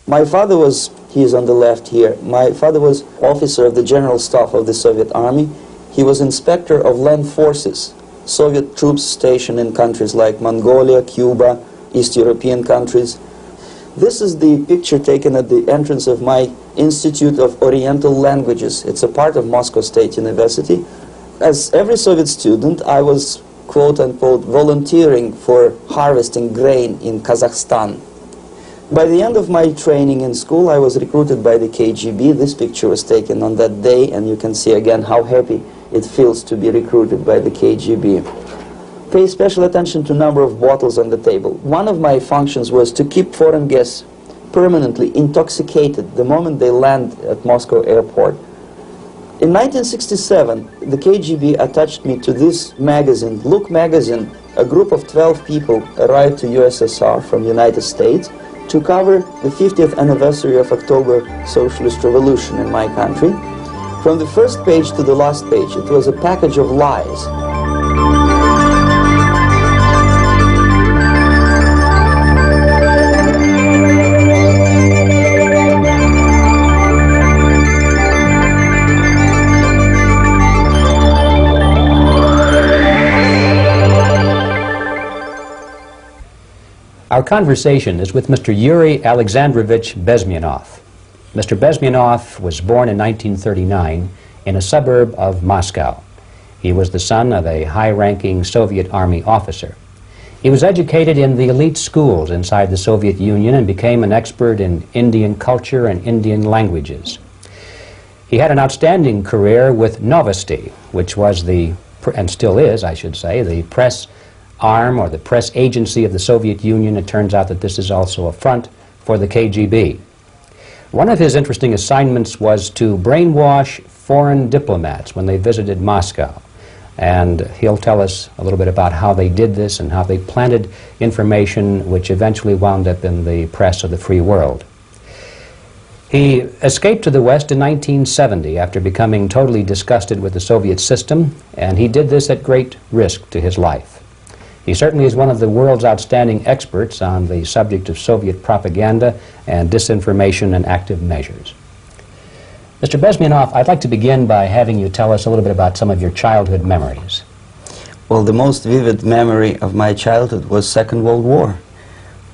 My father was, he is on the left here, my father was officer of the General Staff of the Soviet Army. He was inspector of land forces, Soviet troops stationed in countries like Mongolia, Cuba, East European countries. This is the picture taken at the entrance of my Institute of Oriental Languages. It's a part of Moscow State University. As every Soviet student, I was, quote-unquote, volunteering for harvesting grain in Kazakhstan. By the end of my training in school, I was recruited by the KGB. This picture was taken on that day, and you can see again how happy it feels to be recruited by the KGB. Pay special attention to number of bottles on the table. One of my functions was to keep foreign guests permanently intoxicated the moment they land at Moscow airport. In 1967, the KGB attached me to this magazine, Look magazine. A group of 12 people arrived to USSR from United States to cover the 50th anniversary of October Socialist Revolution in my country. From the first page to the last page, it was a package of lies. Our conversation is with Mr. Yuri Alexandrovich Bezmenov. Mr. Bezmenov was born in 1939 in a suburb of Moscow. He was the son of a high-ranking Soviet Army officer. He was educated in the elite schools inside the Soviet Union and became an expert in Indian culture and Indian languages. He had an outstanding career with Novosti, which was the, and still is, I should say, the press arm or the press agency of the Soviet Union. It turns out that this is also a front for the KGB. One of his interesting assignments was to brainwash foreign diplomats when they visited Moscow. And he'll tell us a little bit about how they did this and how they planted information which eventually wound up in the press of the free world. He escaped to the West in 1970 after becoming totally disgusted with the Soviet system, and he did this at great risk to his life. He certainly is one of the world's outstanding experts on the subject of Soviet propaganda and disinformation and active measures. Mr. Bezmenov, I'd like to begin by having you tell us a little bit about some of your childhood memories. Well, the most vivid memory of my childhood was Second World War,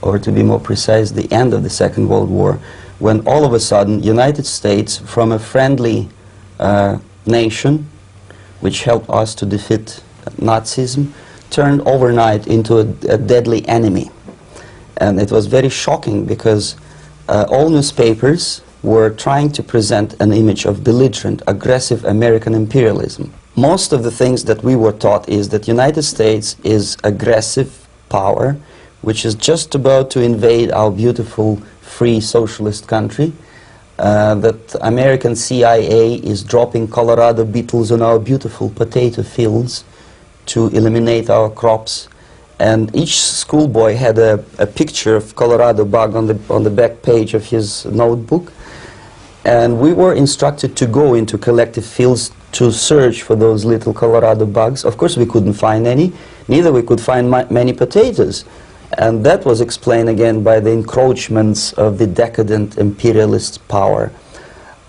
or to be more precise, the end of the Second World War, when all of a sudden United States, from a friendly nation which helped us to defeat Nazism, turned overnight into a deadly enemy. And it was very shocking because all newspapers were trying to present an image of belligerent, aggressive American imperialism. Most of the things that we were taught is that United States is aggressive power, which is just about to invade our beautiful, free, socialist country, that American CIA is dropping Colorado beetles on our beautiful potato fields to eliminate our crops, and each schoolboy had a picture of Colorado bug on the back page of his notebook, and we were instructed to go into collective fields to search for those little Colorado bugs. Of course we couldn't find any, neither we could find many potatoes, and that was explained again by the encroachments of the decadent imperialist power.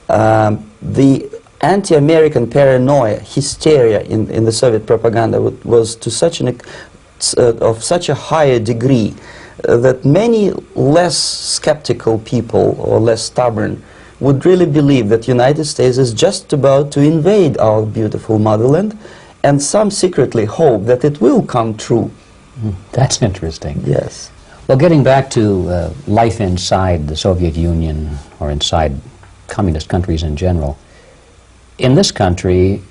The anti-American paranoia, hysteria in the Soviet propaganda was to such of such a higher degree that many less skeptical people or less stubborn would really believe that United States is just about to invade our beautiful motherland, and some secretly hope that it will come true. That's interesting. Yes. Well, getting back to life inside the Soviet Union or inside communist countries in general, in this country,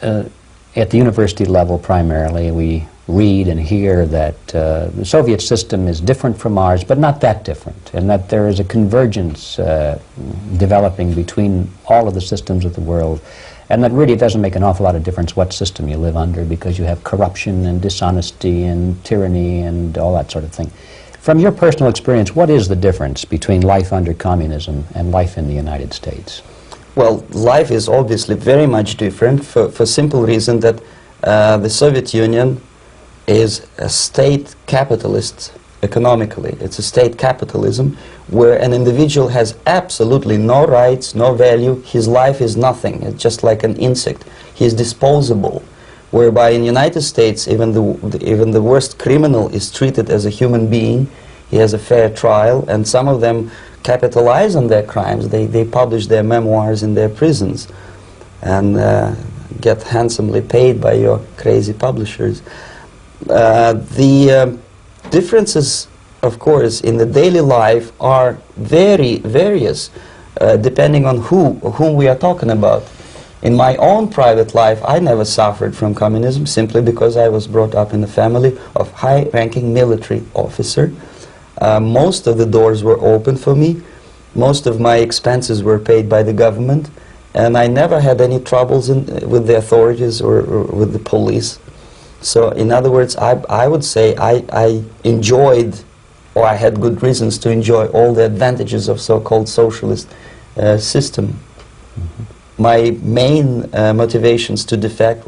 at the university level primarily, we read and hear that the Soviet system is different from ours, but not that different, and that there is a convergence developing between all of the systems of the world, and that really doesn't make an awful lot of difference what system you live under, because you have corruption and dishonesty and tyranny and all that sort of thing. From your personal experience, what is the difference between life under communism and life in the United States? Well, life is obviously very much different for simple reason that the Soviet Union is a state capitalist economically. It's a state capitalism where an individual has absolutely no rights, no value. His life is nothing. It's just like an insect. He is disposable. Whereby in the United States, even the worst criminal is treated as a human being. He has a fair trial, and some of them capitalize on their crimes. They publish their memoirs in their prisons and get handsomely paid by your crazy publishers. The differences, of course, in the daily life are very various, depending on whom we are talking about. In my own private life, I never suffered from communism simply because I was brought up in a family of high-ranking military officer. Most of the doors were open for me. Most of my expenses were paid by the government, and I never had any troubles with the authorities or with the police. So, in other words, I would say I enjoyed, or I had good reasons to enjoy, all the advantages of so-called socialist system. Mm-hmm. My main motivations to defect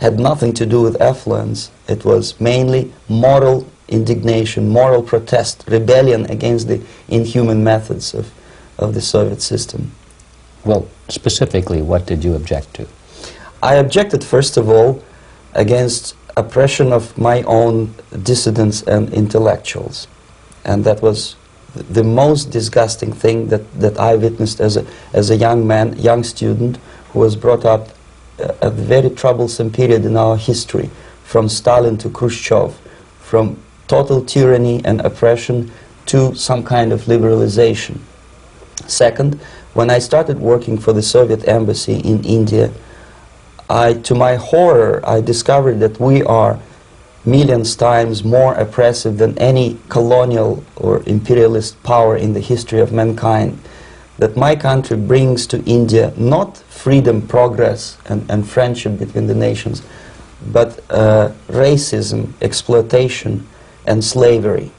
had nothing to do with affluence. It was mainly moral indignation, moral protest, rebellion against the inhuman methods of the Soviet system. Well, specifically, what did you object to? I objected, first of all, against oppression of my own dissidents and intellectuals. And that was the most disgusting thing that I witnessed as a young man, young student, who was brought up a very troublesome period in our history, from Stalin to Khrushchev, from total tyranny and oppression to some kind of liberalization. Second, when I started working for the Soviet embassy in India, to my horror, I discovered that we are millions times more oppressive than any colonial or imperialist power in the history of mankind. That my country brings to India not freedom, progress, and friendship between the nations, but racism, exploitation, and slavery,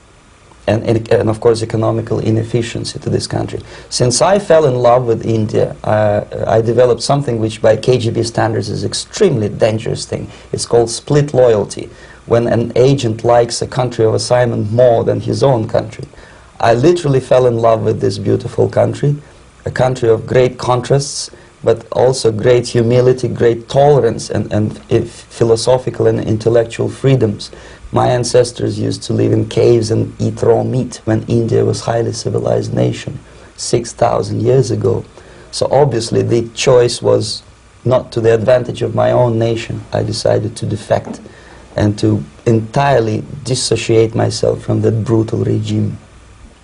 and of course economical inefficiency to this country. Since I fell in love with India, I developed something which by KGB standards is extremely dangerous thing. It's called split loyalty, when an agent likes a country of assignment more than his own country. I literally fell in love with this beautiful country, a country of great contrasts, but also great humility, great tolerance, and philosophical and intellectual freedoms. My ancestors used to live in caves and eat raw meat when India was a highly civilized nation 6,000 years ago. So obviously the choice was not to the advantage of my own nation. I decided to defect and to entirely dissociate myself from that brutal regime.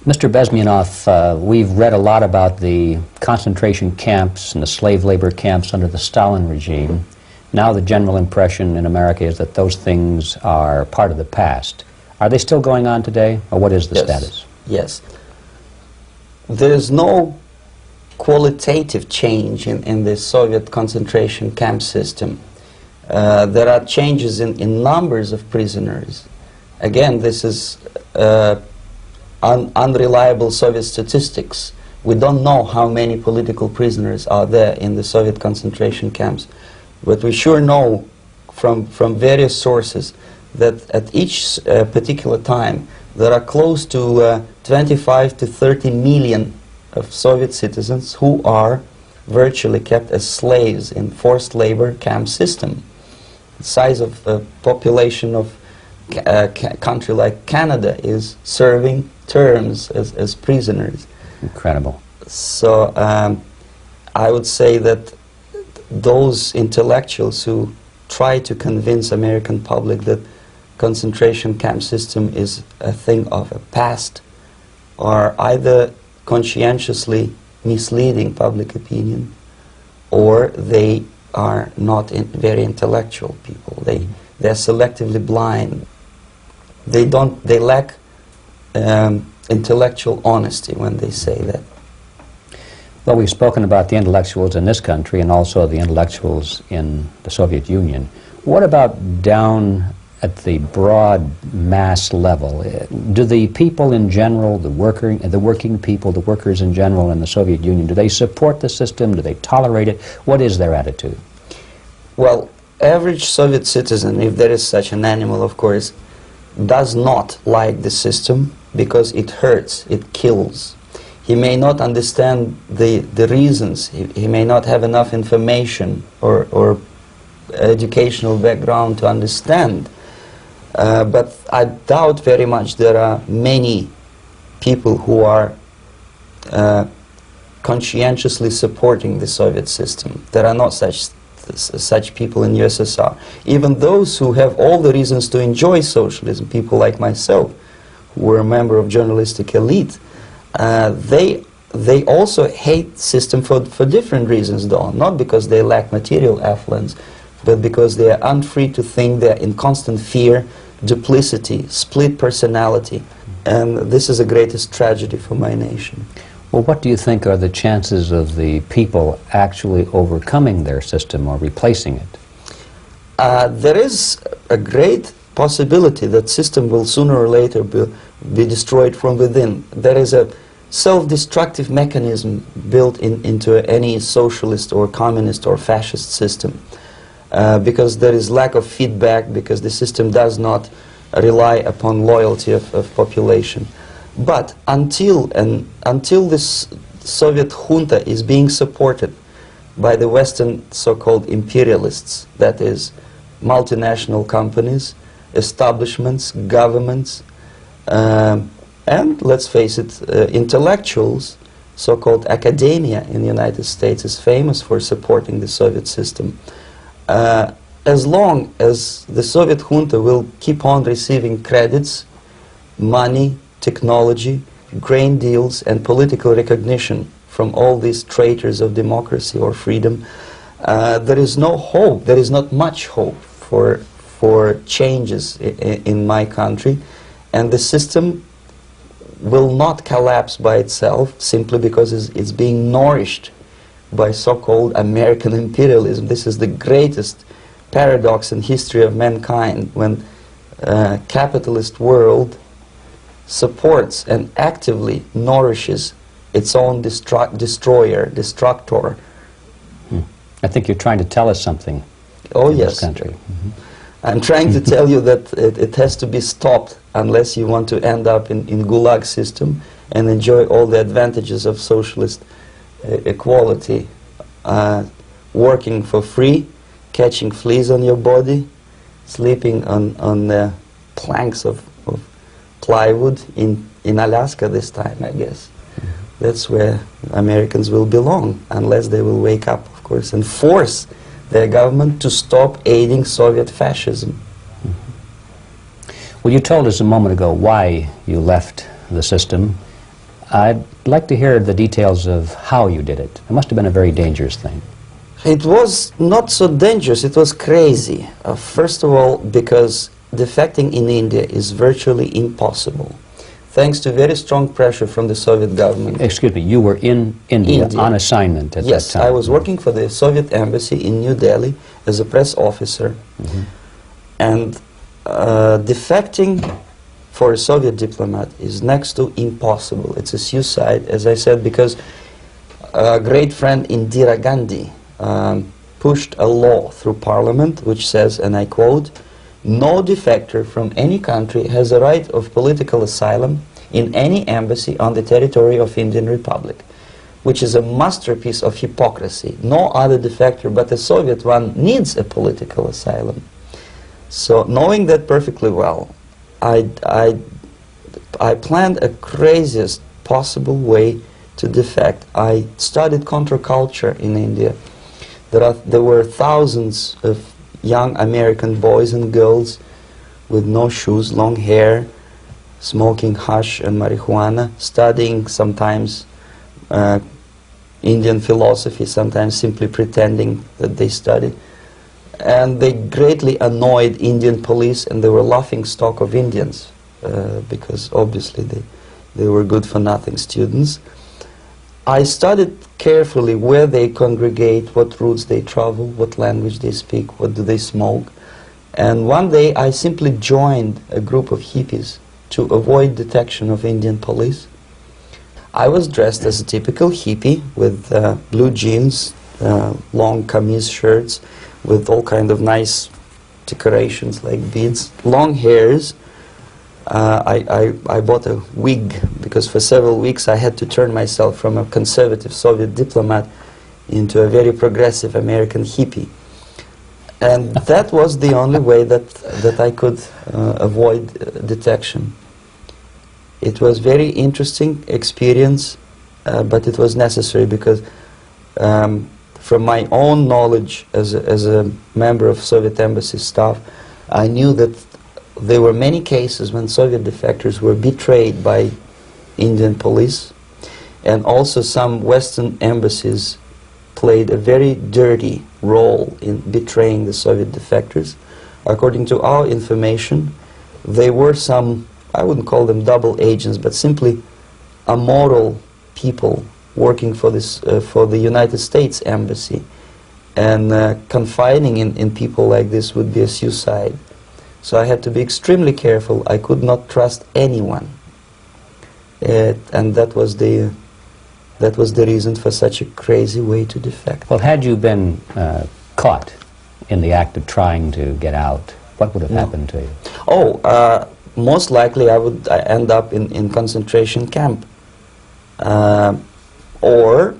Mr. Bezmenov, we've read a lot about the concentration camps and the slave labor camps under the Stalin regime. Now the general impression in America is that those things are part of the past. Are they still going on today, or what is the status? Yes. There is no qualitative change in the Soviet concentration camp system. There are changes in numbers of prisoners. Again, this is unreliable Soviet statistics. We don't know how many political prisoners are there in the Soviet concentration camps. But we sure know from various sources that at each particular time there are close to 25 to 30 million of Soviet citizens who are virtually kept as slaves in forced labor camp system. The size of the population of a country like Canada is serving terms as prisoners. Incredible. So I would say that those intellectuals who try to convince American public that concentration camp system is a thing of the past are either conscientiously misleading public opinion, or they are not very intellectual people. They're selectively blind. They lack intellectual honesty when they say that. Well, we've spoken about the intellectuals in this country and also the intellectuals in the Soviet Union. What about down at the broad mass level? Do the people in general, the working people, the workers in general in the Soviet Union, do they support the system? Do they tolerate it? What is their attitude? Well, average Soviet citizen, if there is such an animal, of course, does not like the system because it hurts, it kills. He may not understand the reasons, he may not have enough information or educational background to understand, but I doubt very much there are many people who are conscientiously supporting the Soviet system. There are not such people in USSR. Even those who have all the reasons to enjoy socialism, people like myself, who were a member of journalistic elite, they also hate system for different reasons, though. Not because they lack material affluence, but because they are unfree to think, they're in constant fear, duplicity, split personality. And this is the greatest tragedy for my nation. Well, what do you think are the chances of the people actually overcoming their system or replacing it? There is a great possibility that system will sooner or later be destroyed from within. There is a self-destructive mechanism built into any socialist or communist or fascist system, because there is lack of feedback, because the system does not rely upon loyalty of population. But until this Soviet junta is being supported by the Western so-called imperialists, that is, multinational companies, establishments, governments, and let's face it, intellectuals, so-called academia in the United States is famous for supporting the Soviet system. As long as the Soviet junta will keep on receiving credits, money, technology, grain deals, and political recognition from all these traitors of democracy or freedom, there is no hope, there is not much hope for changes in my country, and the system will not collapse by itself simply because it's being nourished by so-called American imperialism. This is the greatest paradox in history of mankind, when capitalist world supports and actively nourishes its own destructor. I think you're trying to tell us something. Oh, in yes. This country. I'm trying to tell you that it has to be stopped unless you want to end up in Gulag system and enjoy all the advantages of socialist equality, working for free, catching fleas on your body, sleeping on the planks of plywood in Alaska this time, I guess. That's where Americans will belong, unless they will wake up, of course, and force their government to stop aiding Soviet fascism. Well, you told us a moment ago why you left the system. I'd like to hear the details of how you did it. It must have been a very dangerous thing. It was not so dangerous, it was crazy. First of all, because defecting in India is virtually impossible, thanks to very strong pressure from the Soviet government. Excuse me, you were in India. On assignment at that time. Yes, I was working for the Soviet embassy in New Delhi as a press officer. And defecting for a Soviet diplomat is next to impossible. It's a suicide, as I said, because a great friend Indira Gandhi pushed a law through parliament which says, and I quote, "No defector from any country has a right of political asylum in any embassy on the territory of Indian Republic," which is a masterpiece of hypocrisy. No other defector but the Soviet one needs a political asylum. So, knowing that perfectly well, I planned a craziest possible way to defect. I studied counterculture in India. There were thousands of young American boys and girls with no shoes, long hair, smoking hash and marijuana, studying sometimes Indian philosophy, sometimes simply pretending that they study. And they greatly annoyed Indian police, and they were laughing stock of Indians because obviously they were good-for-nothing students. I studied carefully where they congregate, what routes they travel, what language they speak, what do they smoke. And one day I simply joined a group of hippies to avoid detection of Indian police. I was dressed as a typical hippie with blue jeans, long kameez shirts with all kind of nice decorations like beads, long hairs, I bought a wig, because for several weeks I had to turn myself from a conservative Soviet diplomat into a very progressive American hippie. And that was the only way that I could avoid detection. It was very interesting experience, but it was necessary, because from my own knowledge as a member of Soviet embassy staff, I knew that there were many cases when Soviet defectors were betrayed by Indian police, and also some Western embassies played a very dirty role in betraying the Soviet defectors. According to our information, they were some, I wouldn't call them double agents, but simply immoral people working for this for the United States embassy, and confiding in people like this would be a suicide. So I had to be extremely careful. I could not trust anyone, and that was the reason for such a crazy way to defect. Well, had you been caught in the act of trying to get out, what would have happened to you? Oh, most likely I would end up in concentration camp, or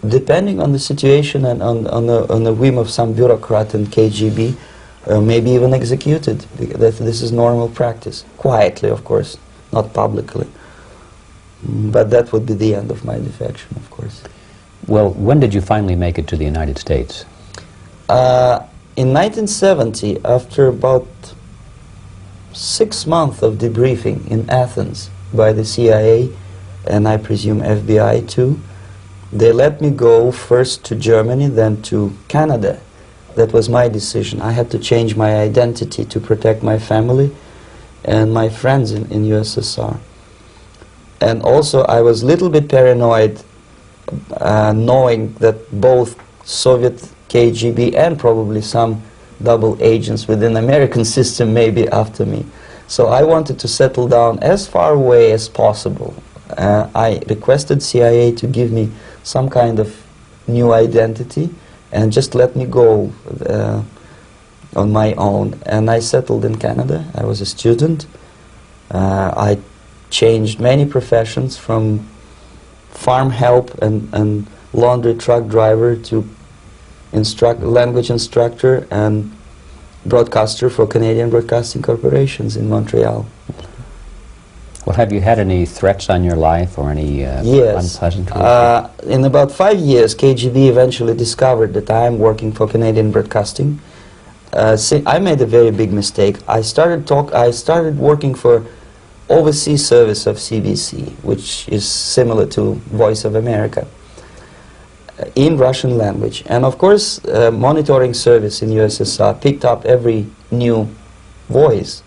depending on the situation and on the whim of some bureaucrat in KGB, maybe even executed. Because this is normal practice, quietly, of course, not publicly. But that would be the end of my defection, of course. Well, when did you finally make it to the United States? In 1970, after about 6 months of debriefing in Athens by the CIA, and I presume FBI too, they let me go first to Germany, then to Canada. That was my decision. I had to change my identity to protect my family and my friends in USSR. And also I was a little bit paranoid, knowing that both Soviet KGB and probably some double agents within the American system may be after me. So I wanted to settle down as far away as possible. I requested CIA to give me some kind of new identity and just let me go on my own. And I settled in Canada. I was a student. I changed many professions, from farm help and laundry truck driver to language instructor and broadcaster for Canadian Broadcasting Corporations in Montreal. Well, have you had any threats on your life or any yes. unpleasant In about 5 years, KGB eventually discovered that I am working for Canadian Broadcasting. I made a very big mistake. I started working for overseas service of CBC, which is similar to Voice of America, in Russian language. And of course, monitoring service in USSR picked up every new voice.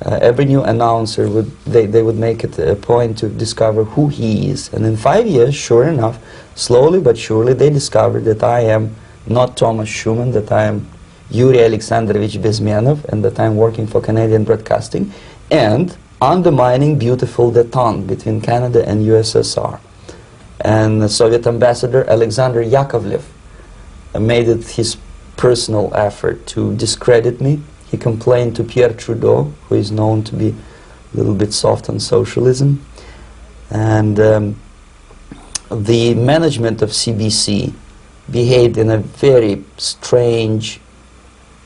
Every new announcer they would make it a point to discover who he is. And in 5 years, sure enough, slowly but surely, they discovered that I am not Thomas Schumann, that I am Yuri Alexandrovich Bezmenov, and that I am working for Canadian Broadcasting, and undermining beautiful détente between Canada and USSR. And the Soviet ambassador Alexander Yakovlev made it his personal effort to discredit me. He complained to Pierre Trudeau, who is known to be a little bit soft on socialism. And the management of CBC behaved in a very strange,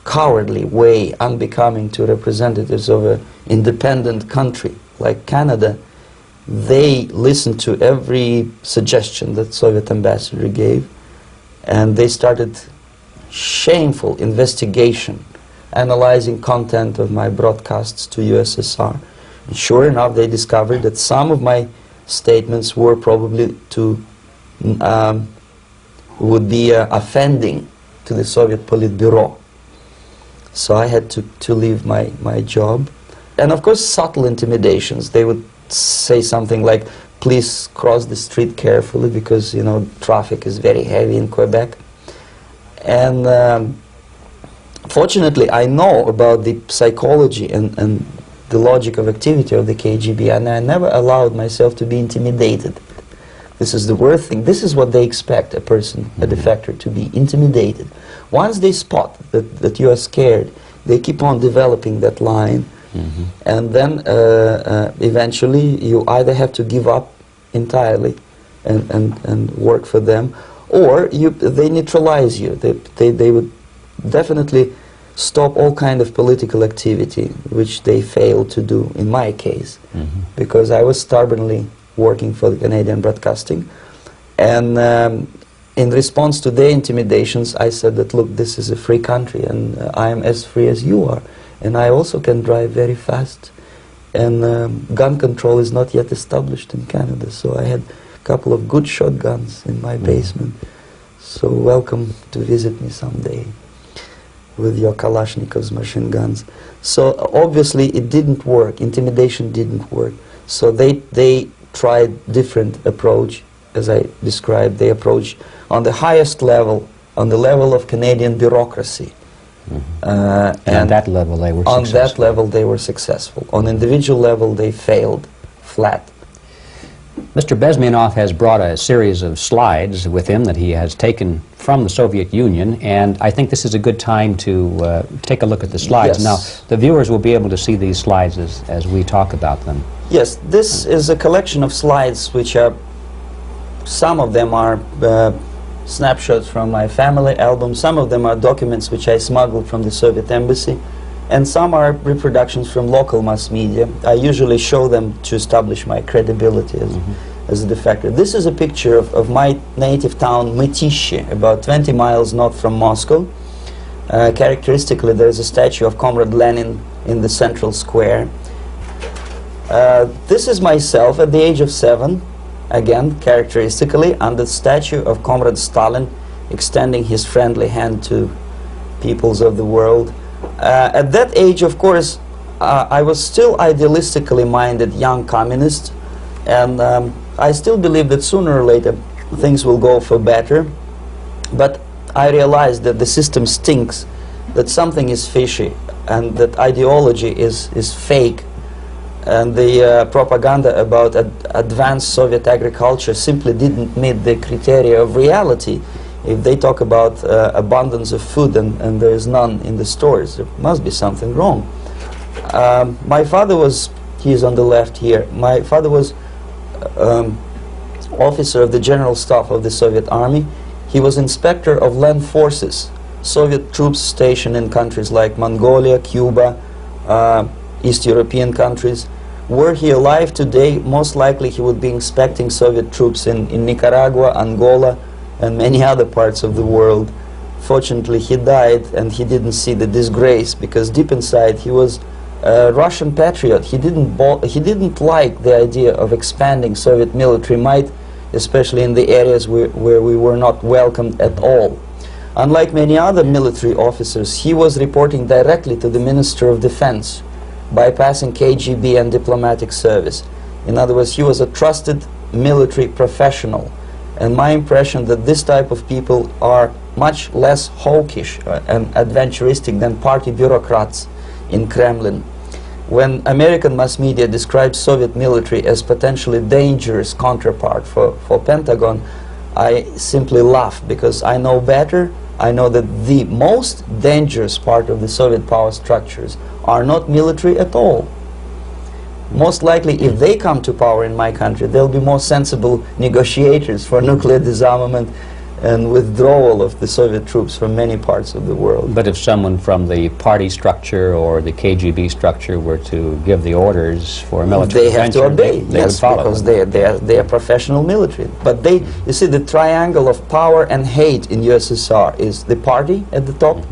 cowardly way, unbecoming to representatives of an independent country like Canada. They listened to every suggestion that Soviet ambassador gave, and they started shameful investigation, analyzing content of my broadcasts to USSR. And sure enough, they discovered that some of my statements were probably would be offending to the Soviet Politburo. So I had to leave my job. And of course, subtle intimidations. They would say something like, please cross the street carefully because, you know, traffic is very heavy in Quebec. And fortunately, I know about the psychology and the logic of activity of the KGB, and I never allowed myself to be intimidated. This is the worst thing. This is what they expect a person, a defector, to be intimidated. Once they spot that you are scared, they keep on developing that line, And then eventually you either have to give up entirely and work for them, or they neutralize you. They would definitely stop all kind of political activity, which they failed to do in my case, because I was stubbornly working for the Canadian Broadcasting. And in response to their intimidations, I said that, look, this is a free country, and I am as free as you are, and I also can drive very fast. And gun control is not yet established in Canada, so I had a couple of good shotguns in my basement. So welcome to visit me someday with your Kalashnikovs machine guns. So obviously it didn't work, intimidation didn't work. So they tried different approach, as I described. They approached on the highest level, on the level of Canadian bureaucracy. And on that level they were successful. On that level they were successful. On individual level they failed flat. Mr. Bezmenov has brought a series of slides with him that he has taken from the Soviet Union, and I think this is a good time to take a look at the slides. Yes. Now, the viewers will be able to see these slides as we talk about them. Yes, this is a collection of slides which are, some of them are snapshots from my family album, some of them are documents which I smuggled from the Soviet embassy, and some are reproductions from local mass media. I usually show them to establish my credibility as a defector. This is a picture of my native town, Mytishi, about 20 miles north from Moscow. Characteristically, there is a statue of Comrade Lenin in the central square. This is myself at the age of 7, again, characteristically, under the statue of Comrade Stalin, extending his friendly hand to peoples of the world. At that age, of course, I was still idealistically minded young communist, and I still believe that sooner or later things will go for better. But I realized that the system stinks, that something is fishy, and that ideology is fake, and the propaganda about advanced Soviet agriculture simply didn't meet the criteria of reality. If they talk about abundance of food and there is none in the stores, there must be something wrong. My father was, he is on the left here, my father was officer of the General Staff of the Soviet Army. He was inspector of land forces, Soviet troops stationed in countries like Mongolia, Cuba, East European countries. Were he alive today, most likely he would be inspecting Soviet troops in Nicaragua, Angola, and many other parts of the world. Fortunately, he died and he didn't see the disgrace, because deep inside he was a Russian patriot. He didn't like the idea of expanding Soviet military might, especially in the areas where we were not welcomed at all. Unlike many other military officers, he was reporting directly to the Minister of Defense, bypassing KGB and diplomatic service. In other words, he was a trusted military professional. And my impression that this type of people are much less hawkish and adventuristic than party bureaucrats in Kremlin. When American mass media describes Soviet military as potentially dangerous counterpart for Pentagon, I simply laugh, because I know better. I know that the most dangerous part of the Soviet power structures are not military at all. Most likely, if they come to power in my country, they'll be more sensible negotiators for nuclear disarmament and withdrawal of the Soviet troops from many parts of the world. But if someone from the party structure or the KGB structure were to give the orders for a military intervention, they have to obey, yes, because they are professional military. But they, you see, the triangle of power and hate in USSR is the party at the top,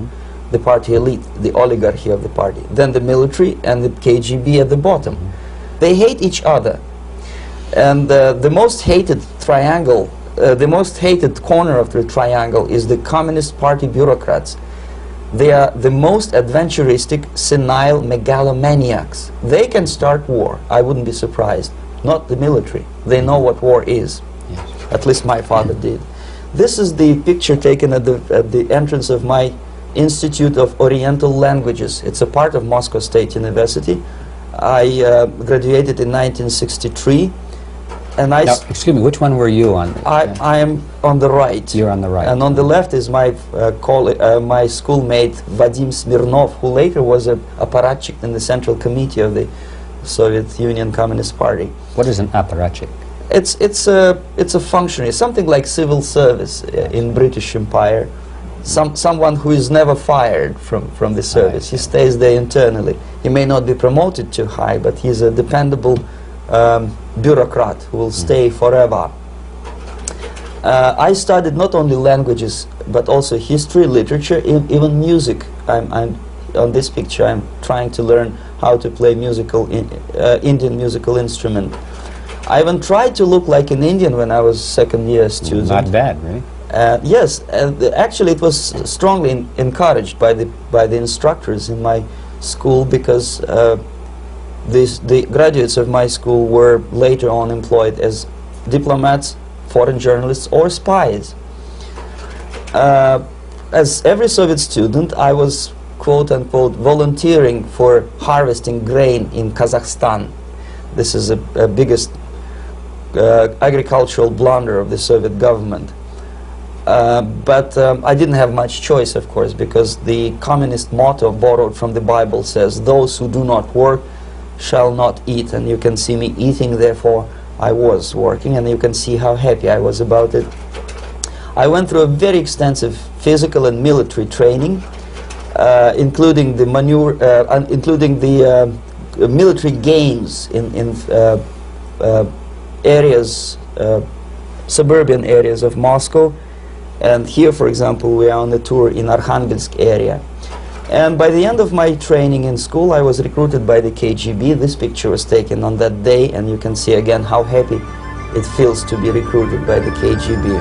the party elite, the oligarchy of the party, then the military and the KGB at the bottom. They hate each other, and the most hated triangle, the most hated corner of the triangle is the Communist Party bureaucrats. They are the most adventuristic, senile megalomaniacs. They can start war, I wouldn't be surprised. Not the military. They know what war is. Yes. At least my father did. This is the picture taken at the entrance of my Institute of Oriental Languages. It's a part of Moscow State University. I graduated in 1963. And I Now, excuse me, which one were you on? I am on the right. You're on the right. And on the left is my my schoolmate Vadim Smirnov, who later was a apparatchik in the Central Committee of the Soviet Union Communist Party. What is an apparatchik? It's a functionary, something like civil service in British Empire. Someone who is never fired from the service. He stays there internally. He may not be promoted too high, but he's a dependable bureaucrat who will stay forever. I studied not only languages, but also history, literature, even music. I'm on this picture. I'm trying to learn how to play Indian musical instrument. I even tried to look like an Indian when I was second-year student. Not bad, really. Yes, actually it was strongly encouraged by the instructors in my school, because the graduates of my school were later on employed as diplomats, foreign journalists, or spies. As every Soviet student, I was quote-unquote volunteering for harvesting grain in Kazakhstan. This is the biggest agricultural blunder of the Soviet government. But I didn't have much choice, of course, because the communist motto borrowed from the Bible says, "Those who do not work shall not eat." And you can see me eating, therefore I was working, and you can see how happy I was about it. I went through a very extensive physical and military training, including the military games in areas, suburban areas of Moscow. And here, for example, we are on a tour in Arkhangelsk area. And by the end of my training in school, I was recruited by the KGB. This picture was taken on that day, and you can see again how happy it feels to be recruited by the KGB.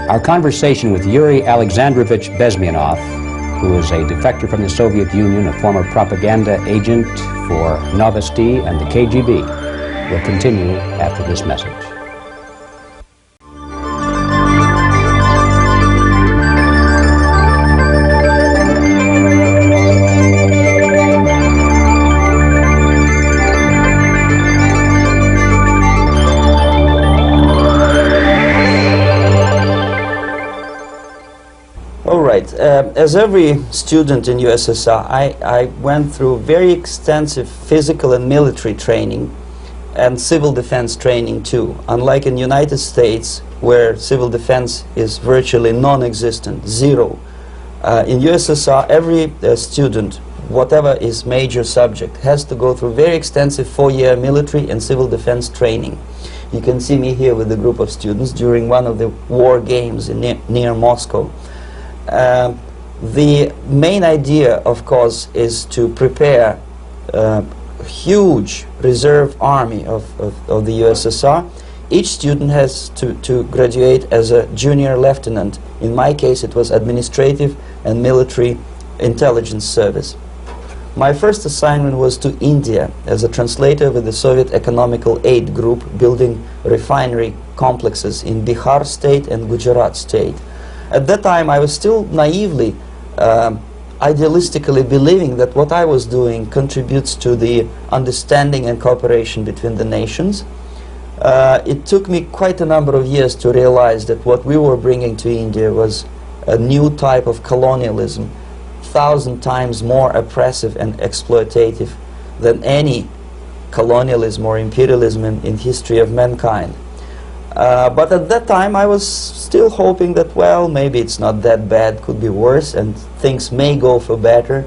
Our conversation with Yuri Alexandrovich Bezmenov, who is a defector from the Soviet Union, a former propaganda agent for Novosti and the KGB, will continue after this message. As every student in USSR, I went through very extensive physical and military training, and civil defense training too. Unlike in the United States, where civil defense is virtually non-existent, zero. In USSR, every student, whatever his major subject, has to go through very extensive 4-year military and civil defense training. You can see me here with a group of students during one of the war games near Moscow. The main idea, of course, is to prepare a huge reserve army of the USSR. Each student has to graduate as a junior lieutenant. In my case, it was administrative and military intelligence service. My first assignment was to India as a translator with the Soviet Economical Aid Group, building refinery complexes in Bihar state and Gujarat state. At that time, I was still naively, idealistically believing that what I was doing contributes to the understanding and cooperation between the nations. It took me quite a number of years to realize that what we were bringing to India was a new type of colonialism, 1,000 times more oppressive and exploitative than any colonialism or imperialism in history of mankind. But at that time I was still hoping that, well, maybe it's not that bad, could be worse, and things may go for better.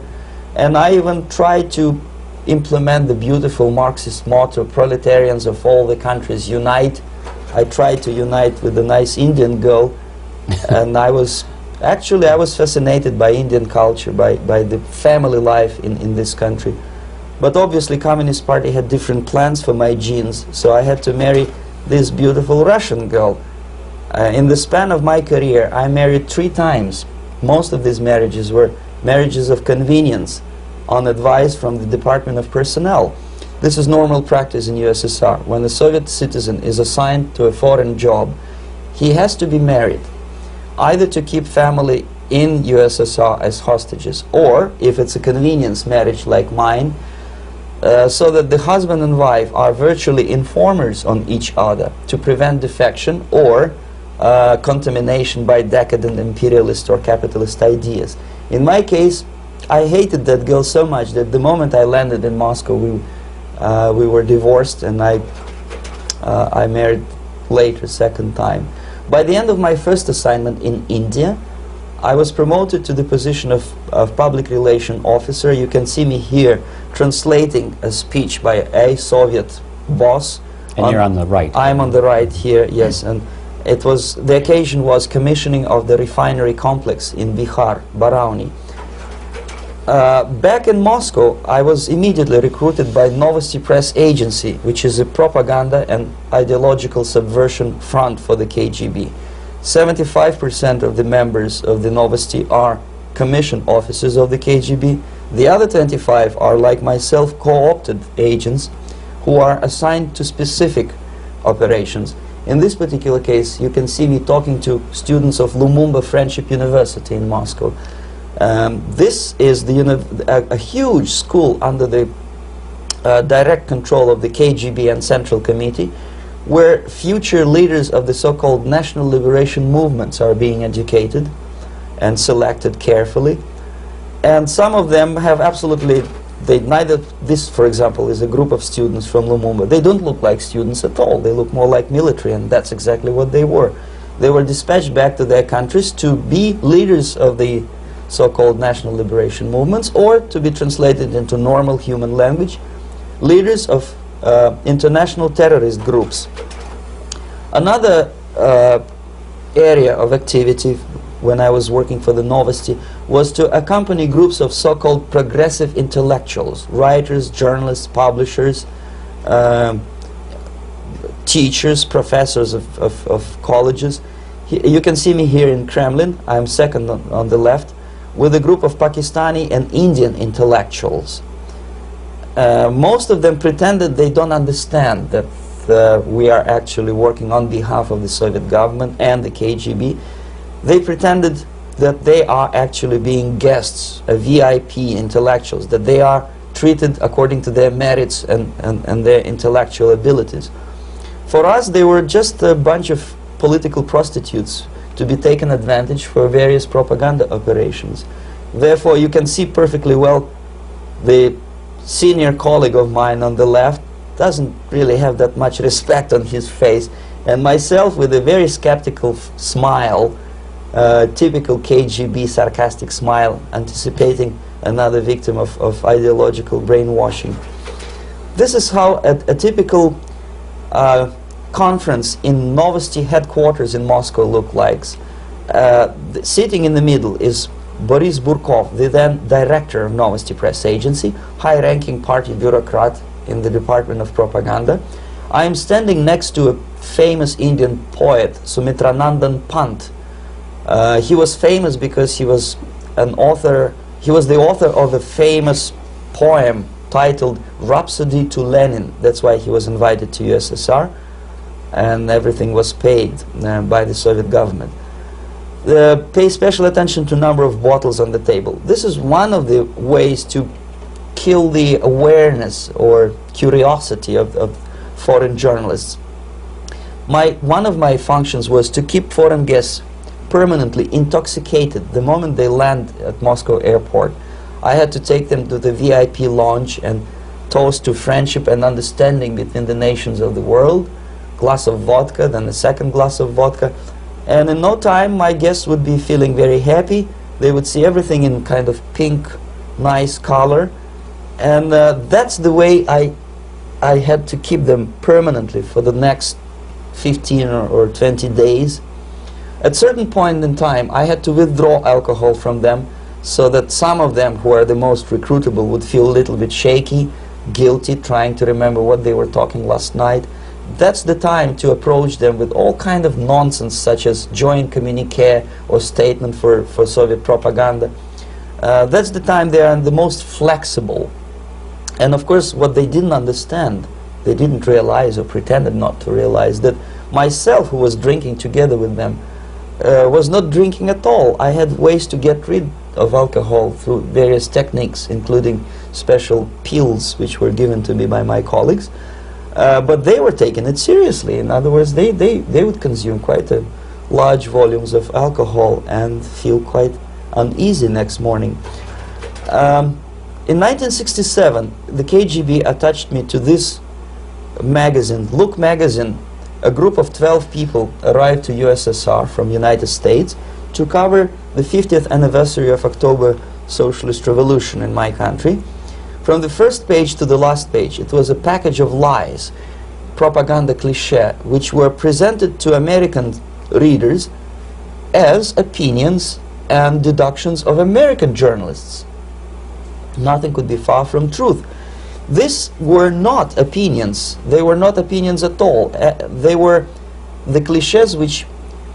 And I even tried to implement the beautiful Marxist motto, proletarians of all the countries unite. I tried to unite with a nice Indian girl, and I was fascinated by Indian culture, by the family life in this country. But obviously Communist Party had different plans for my genes, so I had to marry this beautiful Russian girl. In the span of my career, I married 3 times. Most of these marriages were marriages of convenience, on advice from the Department of Personnel. This is normal practice in USSR. When a Soviet citizen is assigned to a foreign job, he has to be married, either to keep family in USSR as hostages, or, if it's a convenience marriage like mine, so that the husband and wife are virtually informers on each other to prevent defection or contamination by decadent imperialist or capitalist ideas. In my case, I hated that girl so much that the moment I landed in Moscow, we were divorced, and I married later, second time. By the end of my first assignment in India, I was promoted to the position of public relation officer. You can see me here translating a speech by a Soviet boss. And you're on the right. I'm on the right here, yes. And it was, the occasion was commissioning of the refinery complex in Bihar, Barauni. Back in Moscow, I was immediately recruited by Novosti Press Agency, which is a propaganda and ideological subversion front for the KGB. 75% of the members of the Novosti are commissioned officers of the KGB. The other 25 are, like myself, co-opted agents who are assigned to specific operations. In this particular case, you can see me talking to students of Lumumba Friendship University in Moscow. This is a huge school under the direct control of the KGB and Central Committee, where future leaders of the so-called national liberation movements are being educated and selected carefully. And some of them have absolutely, this, for example, is a group of students from Lumumba. They don't look like students at all. They look more like military, and that's exactly what they were. They were dispatched back to their countries to be leaders of the so-called national liberation movements, or to be translated into normal human language, leaders of international terrorist groups. Another area of activity when I was working for the Novosti was to accompany groups of so-called progressive intellectuals, writers, journalists, publishers, teachers, professors of colleges. You can see me here in Kremlin. I'm second on the left, with a group of Pakistani and Indian intellectuals. Most of them pretended they don't understand that we are actually working on behalf of the Soviet government and the KGB. They pretended that they are actually being guests, VIP intellectuals, that they are treated according to their merits and their intellectual abilities. For us, they were just a bunch of political prostitutes to be taken advantage for various propaganda operations. Therefore, you can see perfectly well the senior colleague of mine on the left doesn't really have that much respect on his face, and myself with a very skeptical smile, typical KGB sarcastic smile, anticipating another victim of ideological brainwashing. This is how a typical conference in Novosti headquarters in Moscow looked like. Sitting in the middle is Boris Burkov, the then director of Novosti Press Agency, high-ranking party bureaucrat in the Department of Propaganda. I am standing next to a famous Indian poet, Sumitranandan Pant. He was famous because he was an author. He was the author of a famous poem titled Rhapsody to Lenin. That's why he was invited to USSR, and everything was paid by the Soviet government. Pay special attention to number of bottles on the table. This is one of the ways to kill the awareness or curiosity of foreign journalists. One of my functions was to keep foreign guests permanently intoxicated the moment they land at Moscow airport. I had to take them to the VIP lounge and toast to friendship and understanding between the nations of the world. Glass of vodka, then a second glass of vodka, and in no time my guests would be feeling very happy. They would see everything in kind of pink, nice color, and that's the way I had to keep them permanently for the next 15 or 20 days. At certain point in time, I had to withdraw alcohol from them, so that some of them who are the most recruitable would feel a little bit shaky, guilty, trying to remember what they were talking last night. That's the time to approach them with all kind of nonsense, such as joint communique or statement for Soviet propaganda. That's the time they are the most flexible. And of course, what they didn't understand, they didn't realize or pretended not to realize, that myself, who was drinking together with them, was not drinking at all. I had ways to get rid of alcohol through various techniques, including special pills which were given to me by my colleagues, but they were taking it seriously. In other words, they would consume quite large volumes of alcohol and feel quite uneasy next morning. In 1967, the KGB attached me to this magazine, Look magazine. A group of 12 people arrived to USSR from United States to cover the 50th anniversary of October Socialist Revolution in my country. From the first page to the last page, it was a package of lies, propaganda cliché, which were presented to American readers as opinions and deductions of American journalists. Nothing could be far from truth. These were not opinions. They were not opinions at all. They were the clichés which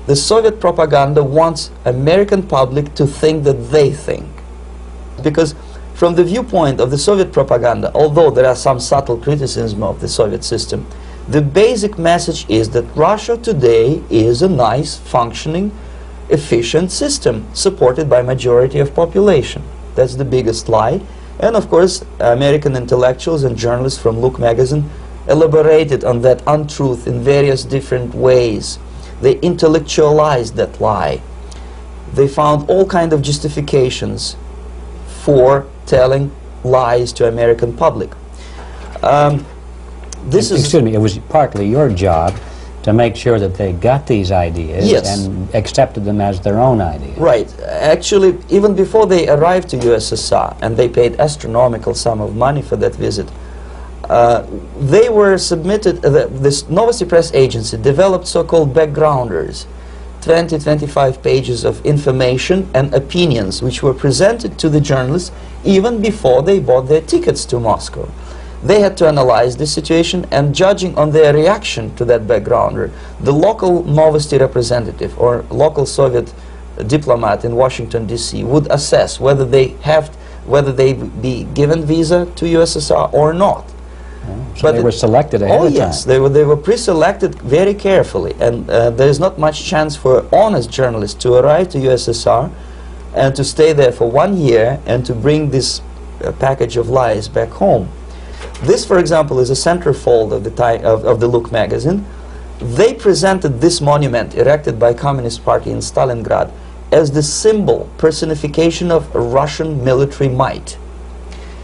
the Soviet propaganda wants American public to think that they think. Because from the viewpoint of the Soviet propaganda, although there are some subtle criticism of the Soviet system, the basic message is that Russia today is a nice, functioning, efficient system supported by majority of population. That's the biggest lie. And of course, American intellectuals and journalists from Look magazine elaborated on that untruth in various different ways. They intellectualized that lie. They found all kinds of justifications for telling lies to American public. Excuse me, it was partly your job to make sure that they got these ideas, yes, and accepted them as their own ideas. Right. Actually, even before they arrived to USSR, and they paid astronomical sum of money for that visit, they were submitted, this Novosti Press Agency developed so-called backgrounders, 20-25 pages of information and opinions which were presented to the journalists even before they bought their tickets to Moscow. They had to analyze the situation, and judging on their reaction to that backgrounder, the local Novosti representative or local Soviet diplomat in Washington DC would assess whether they be given visa to USSR or not. So but they were selected ahead of time. Yes, they were pre-selected very carefully, and there is not much chance for honest journalists to arrive to USSR and to stay there for 1 year and to bring this package of lies back home. This, for example, is a centerfold of the Look magazine. They presented this monument erected by Communist Party in Stalingrad as the symbol, personification of Russian military might.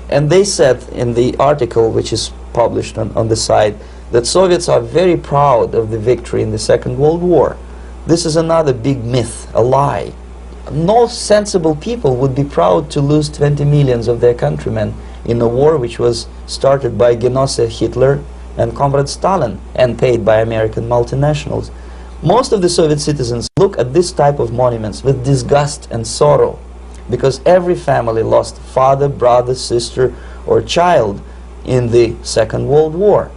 And they said in the article, which is published on the site, that Soviets are very proud of the victory in the Second World War. This is another big myth, a lie. No sensible people would be proud to lose 20 millions of their countrymen in a war which was started by Genoese Hitler and Comrade Stalin and paid by American multinationals. Most of the Soviet citizens look at this type of monuments with disgust and sorrow, because every family lost father, brother, sister, or child in the Second World War.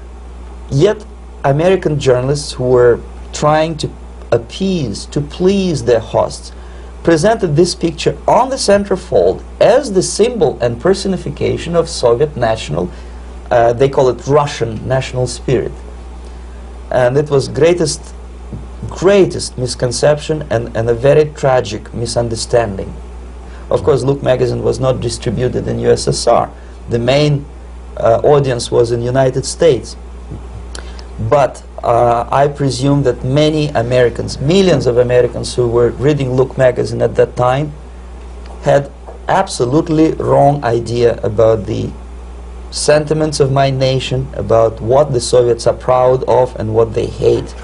Yet American journalists who were trying to appease, to please their hosts, presented this picture on the centerfold as the symbol and personification of Soviet national, they call it Russian national spirit. And it was greatest misconception and a very tragic misunderstanding. Of course, Look magazine was not distributed in USSR. The main audience was in United States. But I presume that many Americans, millions of Americans who were reading Look magazine at that time, had absolutely wrong idea about the sentiments of my nation, about what the Soviets are proud of and what they hate.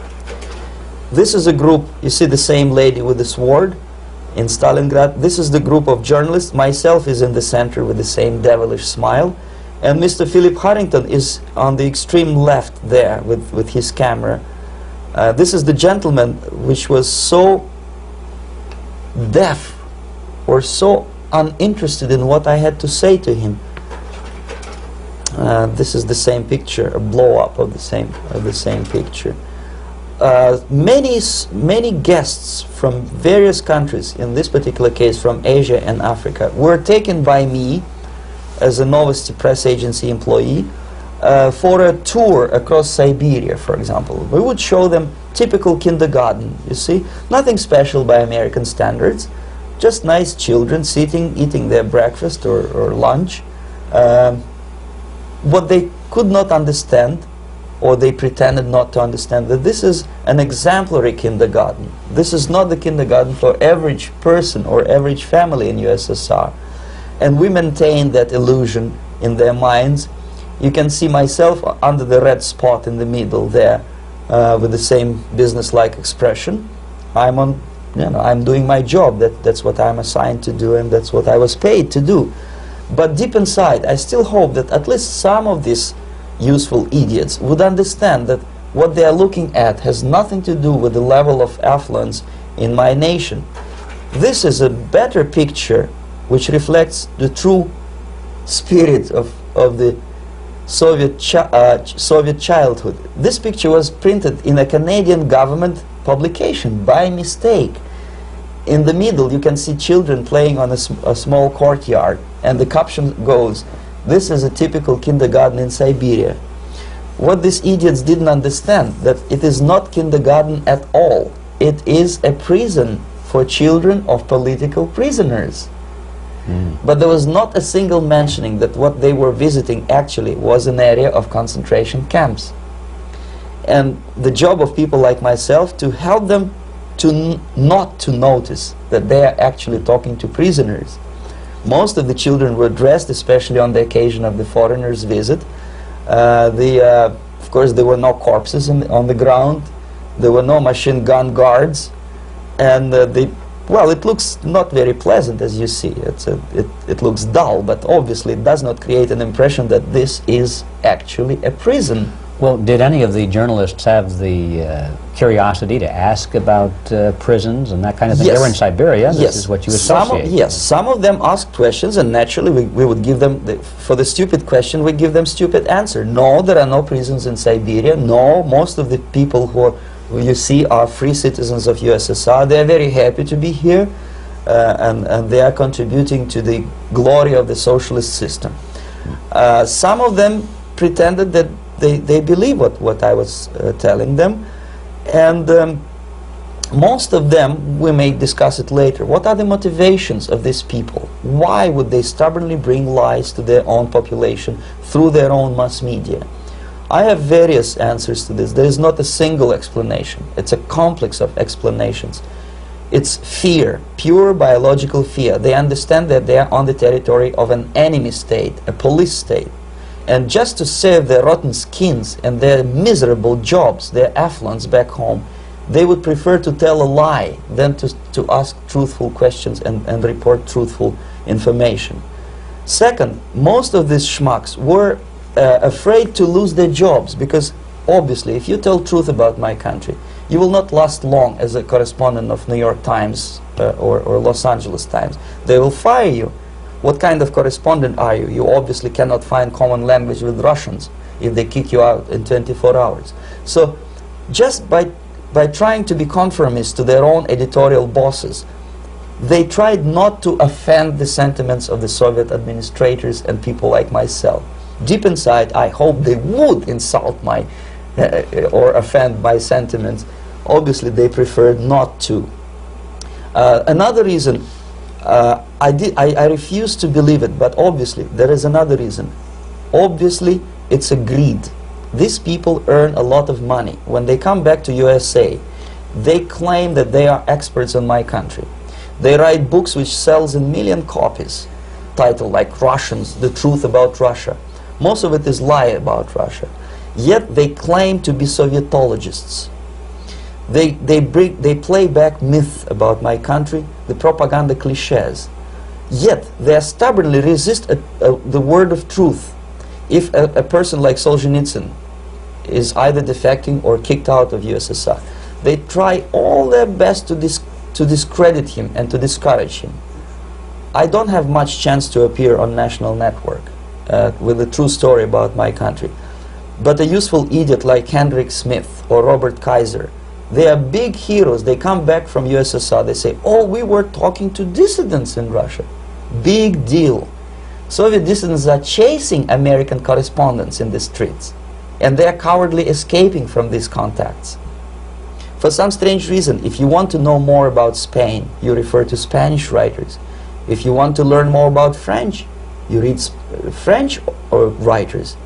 This is a group, you see the same lady with the sword in Stalingrad. This is the group of journalists. Myself is in the center with the same devilish smile. And Mr. Philip Harrington is on the extreme left there with his camera. This is the gentleman which was so deaf or so uninterested in what I had to say to him. This is the same picture, a blow-up of the same picture. Many guests from various countries, in this particular case from Asia and Africa, were taken by me as a Novosti Press Agency employee for a tour across Siberia, for example. We would show them typical kindergarten, you see, nothing special by American standards, just nice children sitting, eating their breakfast or lunch, What they could not understand, or they pretended not to understand, that this is an exemplary kindergarten. This is not the kindergarten for average person or average family in USSR. And we maintain that illusion in their minds. You can see myself under the red spot in the middle there, with the same business-like expression. I'm doing my job. That's what I'm assigned to do, and that's what I was paid to do. But deep inside, I still hope that at least some of these useful idiots would understand that what they are looking at has nothing to do with the level of affluence in my nation. This is a better picture which reflects the true spirit of the Soviet childhood. This picture was printed in a Canadian government publication by mistake. In the middle you can see children playing on a small courtyard, and the caption goes, "This is a typical kindergarten in Siberia." What these idiots didn't understand, that it is not kindergarten at all. It is a prison for children of political prisoners. But there was not a single mentioning that what they were visiting actually was an area of concentration camps. And the job of people like myself to help them to not to notice that they are actually talking to prisoners. Most of the children were dressed, especially on the occasion of the foreigners' visit. Of course, there were no corpses on the ground. There were no machine gun guards, and well, it looks not very pleasant, as you see. It looks dull, but obviously it does not create an impression that this is actually a prison. Well, did any of the journalists have the curiosity to ask about prisons and that kind of thing? Yes. They were in Siberia. This Yes. is what you associate. Yes, some of them asked questions, and naturally we would give them, for the stupid question, we give them stupid answer. No, there are no prisons in Siberia. No, most of the people who you see are free citizens of USSR. They are very happy to be here, and they are contributing to the glory of the socialist system. Some of them pretended that they believe what I was telling them, and most of them, we may discuss it later, what are the motivations of these people? Why would they stubbornly bring lies to their own population through their own mass media? I have various answers to this. There is not a single explanation. It's a complex of explanations. It's fear, pure biological fear. They understand that they are on the territory of an enemy state, a police state. And just to save their rotten skins and their miserable jobs, their affluence back home, they would prefer to tell a lie than to ask truthful questions and report truthful information. Second, most of these schmucks were afraid to lose their jobs, because obviously if you tell truth about my country, you will not last long as a correspondent of New York Times or Los Angeles Times. They will fire you. What kind of correspondent are you? You obviously cannot find common language with Russians if they kick you out in 24 hours. So just by trying to be conformist to their own editorial bosses, they tried not to offend the sentiments of the Soviet administrators and people like myself. Deep inside, I hope they would insult my or offend my sentiments. Obviously, they preferred not to. Another reason, I refuse to believe it, but obviously there is another reason. Obviously, it's a greed. These people earn a lot of money. When they come back to USA, they claim that they are experts in my country. They write books which sells in million copies, titled like Russians, The Truth About Russia. Most of it is lie about Russia. Yet they claim to be Sovietologists. They play back myth about my country, the propaganda cliches. Yet they stubbornly resist the word of truth. If a person like Solzhenitsyn is either defecting or kicked out of USSR, they try all their best to discredit him and to discourage him. I don't have much chance to appear on national network with a true story about my country. But a useful idiot like Hendrik Smith or Robert Kaiser, they are big heroes. They come back from USSR, they say, oh, we were talking to dissidents in Russia. Big deal. Soviet dissidents are chasing American correspondents in the streets, and they are cowardly escaping from these contacts. For some strange reason, if you want to know more about Spain, you refer to Spanish writers. If you want to learn more about French, You read French or writers.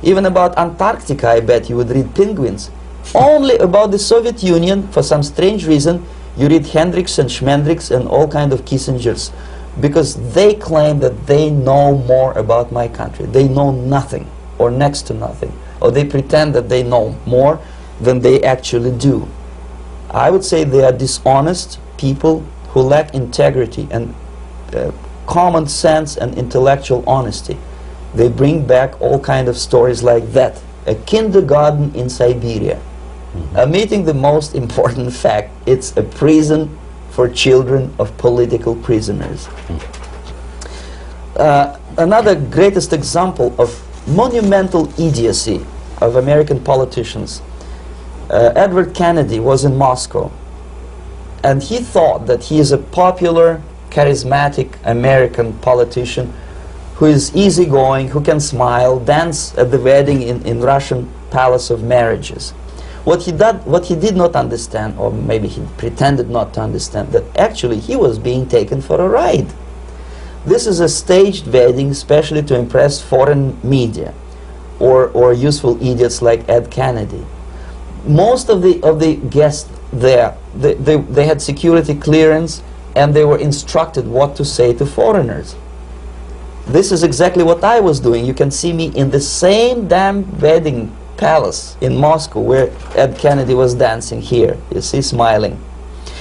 Even about Antarctica, I bet you would read penguins. Only about the Soviet Union, for some strange reason, you read Hendricks and Schmendricks and all kind of Kissingers, because they claim that they know more about my country. They know nothing, or next to nothing, or they pretend that they know more than they actually do. I would say they are dishonest people who lack integrity and common sense and intellectual honesty. They bring back all kind of stories like that. A kindergarten in Siberia. Omitting the most important fact, it's a prison for children of political prisoners. Another greatest example of monumental idiocy of American politicians. Edward Kennedy was in Moscow, and he thought that he is a popular, charismatic American politician who is easygoing, who can smile, dance at the wedding in Russian Palace of Marriages. What he did not understand, or maybe he pretended not to understand, that actually he was being taken for a ride. This is a staged wedding, especially to impress foreign media or useful idiots like Ed Kennedy. Most of the guests there, they had security clearance, and they were instructed what to say to foreigners. This is exactly what I was doing. You can see me in the same damn wedding palace in Moscow where Ed Kennedy was dancing here. You see, smiling.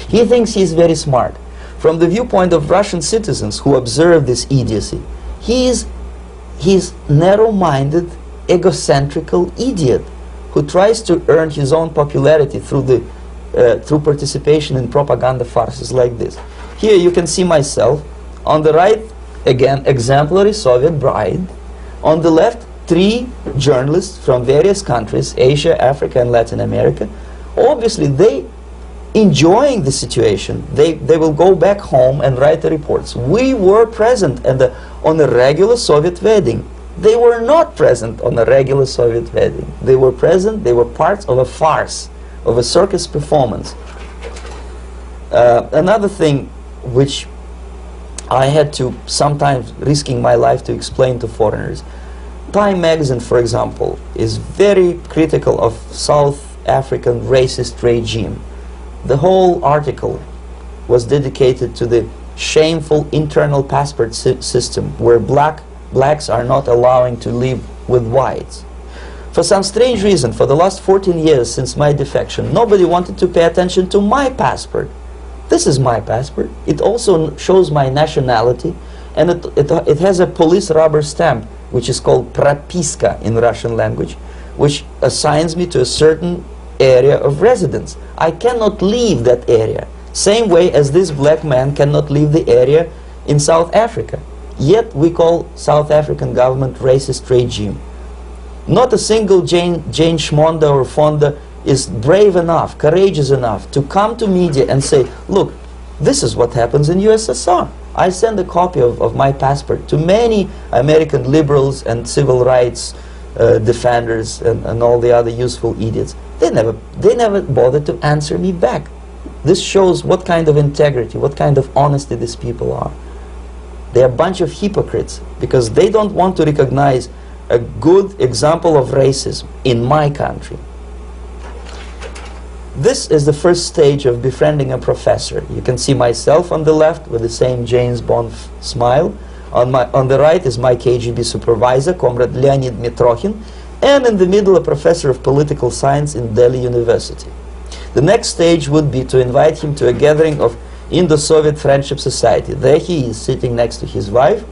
He thinks he's very smart. From the viewpoint of Russian citizens who observe this idiocy, he's narrow-minded, egocentrical idiot who tries to earn his own popularity through participation in propaganda farces like this. Here you can see myself. On the right, again, exemplary Soviet bride. On the left, 3 journalists from various countries, Asia, Africa, and Latin America. Obviously, they enjoying the situation. They will go back home and write the reports. We were present on a regular Soviet wedding. They were not present on a regular Soviet wedding. They were present, they were parts of a farce, of a circus performance. Another thing which I had to sometimes risking my life to explain to foreigners. Time magazine, for example, is very critical of South African racist regime. The whole article was dedicated to the shameful internal passport system where blacks are not allowing to live with whites. For some strange reason, for the last 14 years since my defection, nobody wanted to pay attention to my passport. This is my passport. It also shows my nationality, and it has a police rubber stamp, which is called propiska in Russian language, which assigns me to a certain area of residence. I cannot leave that area, same way as this black man cannot leave the area in South Africa. Yet we call South African government racist regime. Not a single Jane Schmonda or Fonda is brave enough, courageous enough to come to media and say, look, this is what happens in USSR. I send a copy of my passport to many American liberals and civil rights defenders and all the other useful idiots. They never bothered to answer me back. This shows what kind of integrity, what kind of honesty these people are. They're a bunch of hypocrites because they don't want to recognize a good example of racism in my country. This is the first stage of befriending a professor. You can see myself on the left with the same James Bond smile. On the right is my KGB supervisor, Comrade Leonid Mitrokhin, and in the middle a professor of political science in Delhi University. The next stage would be to invite him to a gathering of Indo-Soviet Friendship Society. There he is sitting next to his wife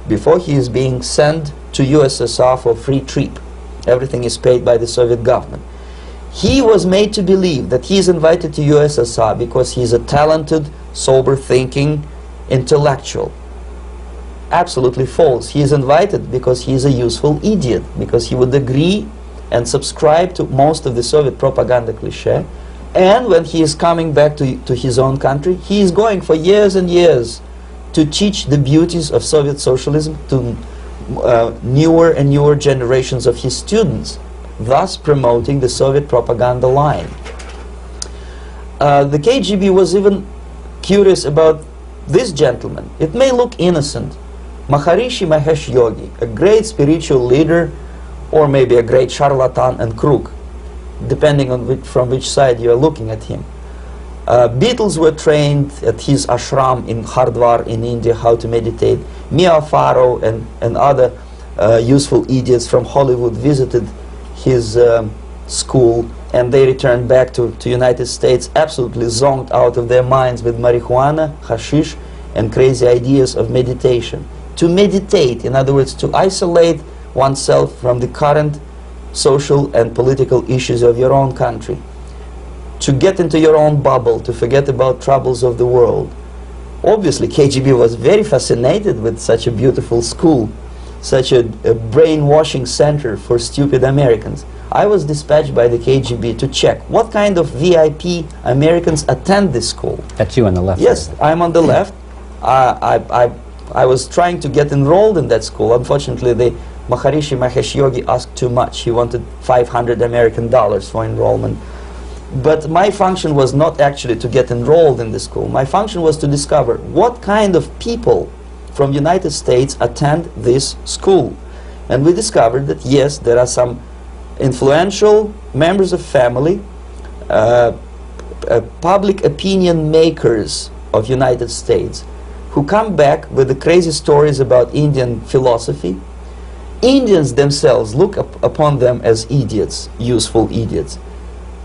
before he is being sent to USSR for free trip. Everything is paid by the Soviet government. He was made to believe that he is invited to USSR because he is a talented, sober-thinking intellectual. Absolutely false. He is invited because he is a useful idiot, because he would agree and subscribe to most of the Soviet propaganda cliché. And when he is coming back to his own country, he is going for years and years to teach the beauties of Soviet socialism to newer and newer generations of his students, thus promoting the Soviet propaganda line. The KGB was even curious about this gentleman. It may look innocent, Maharishi Mahesh Yogi, a great spiritual leader, or maybe a great charlatan and crook, depending on from which side you are looking at him. Beatles were trained at his ashram in Hardwar in India how to meditate. Mia Farrow and other useful idiots from Hollywood visited his school, and they returned back to United States absolutely zonked out of their minds with marijuana, hashish, and crazy ideas of meditation. To meditate, in other words, to isolate oneself from the current social and political issues of your own country. To get into your own bubble, to forget about troubles of the world. Obviously, KGB was very fascinated with such a beautiful school, such a brainwashing center for stupid Americans. I was dispatched by the KGB to check what kind of VIP Americans attend this school. That's you on the left. Yes, I'm on the left. I was trying to get enrolled in that school. Unfortunately, the Maharishi Mahesh Yogi asked too much. He wanted $500 American for enrollment. But my function was not actually to get enrolled in the school. My function was to discover what kind of people from United States attend this school. And we discovered that yes, there are some influential members of family, public opinion makers of United States who come back with the crazy stories about Indian philosophy. Indians themselves look upon them as idiots, useful idiots.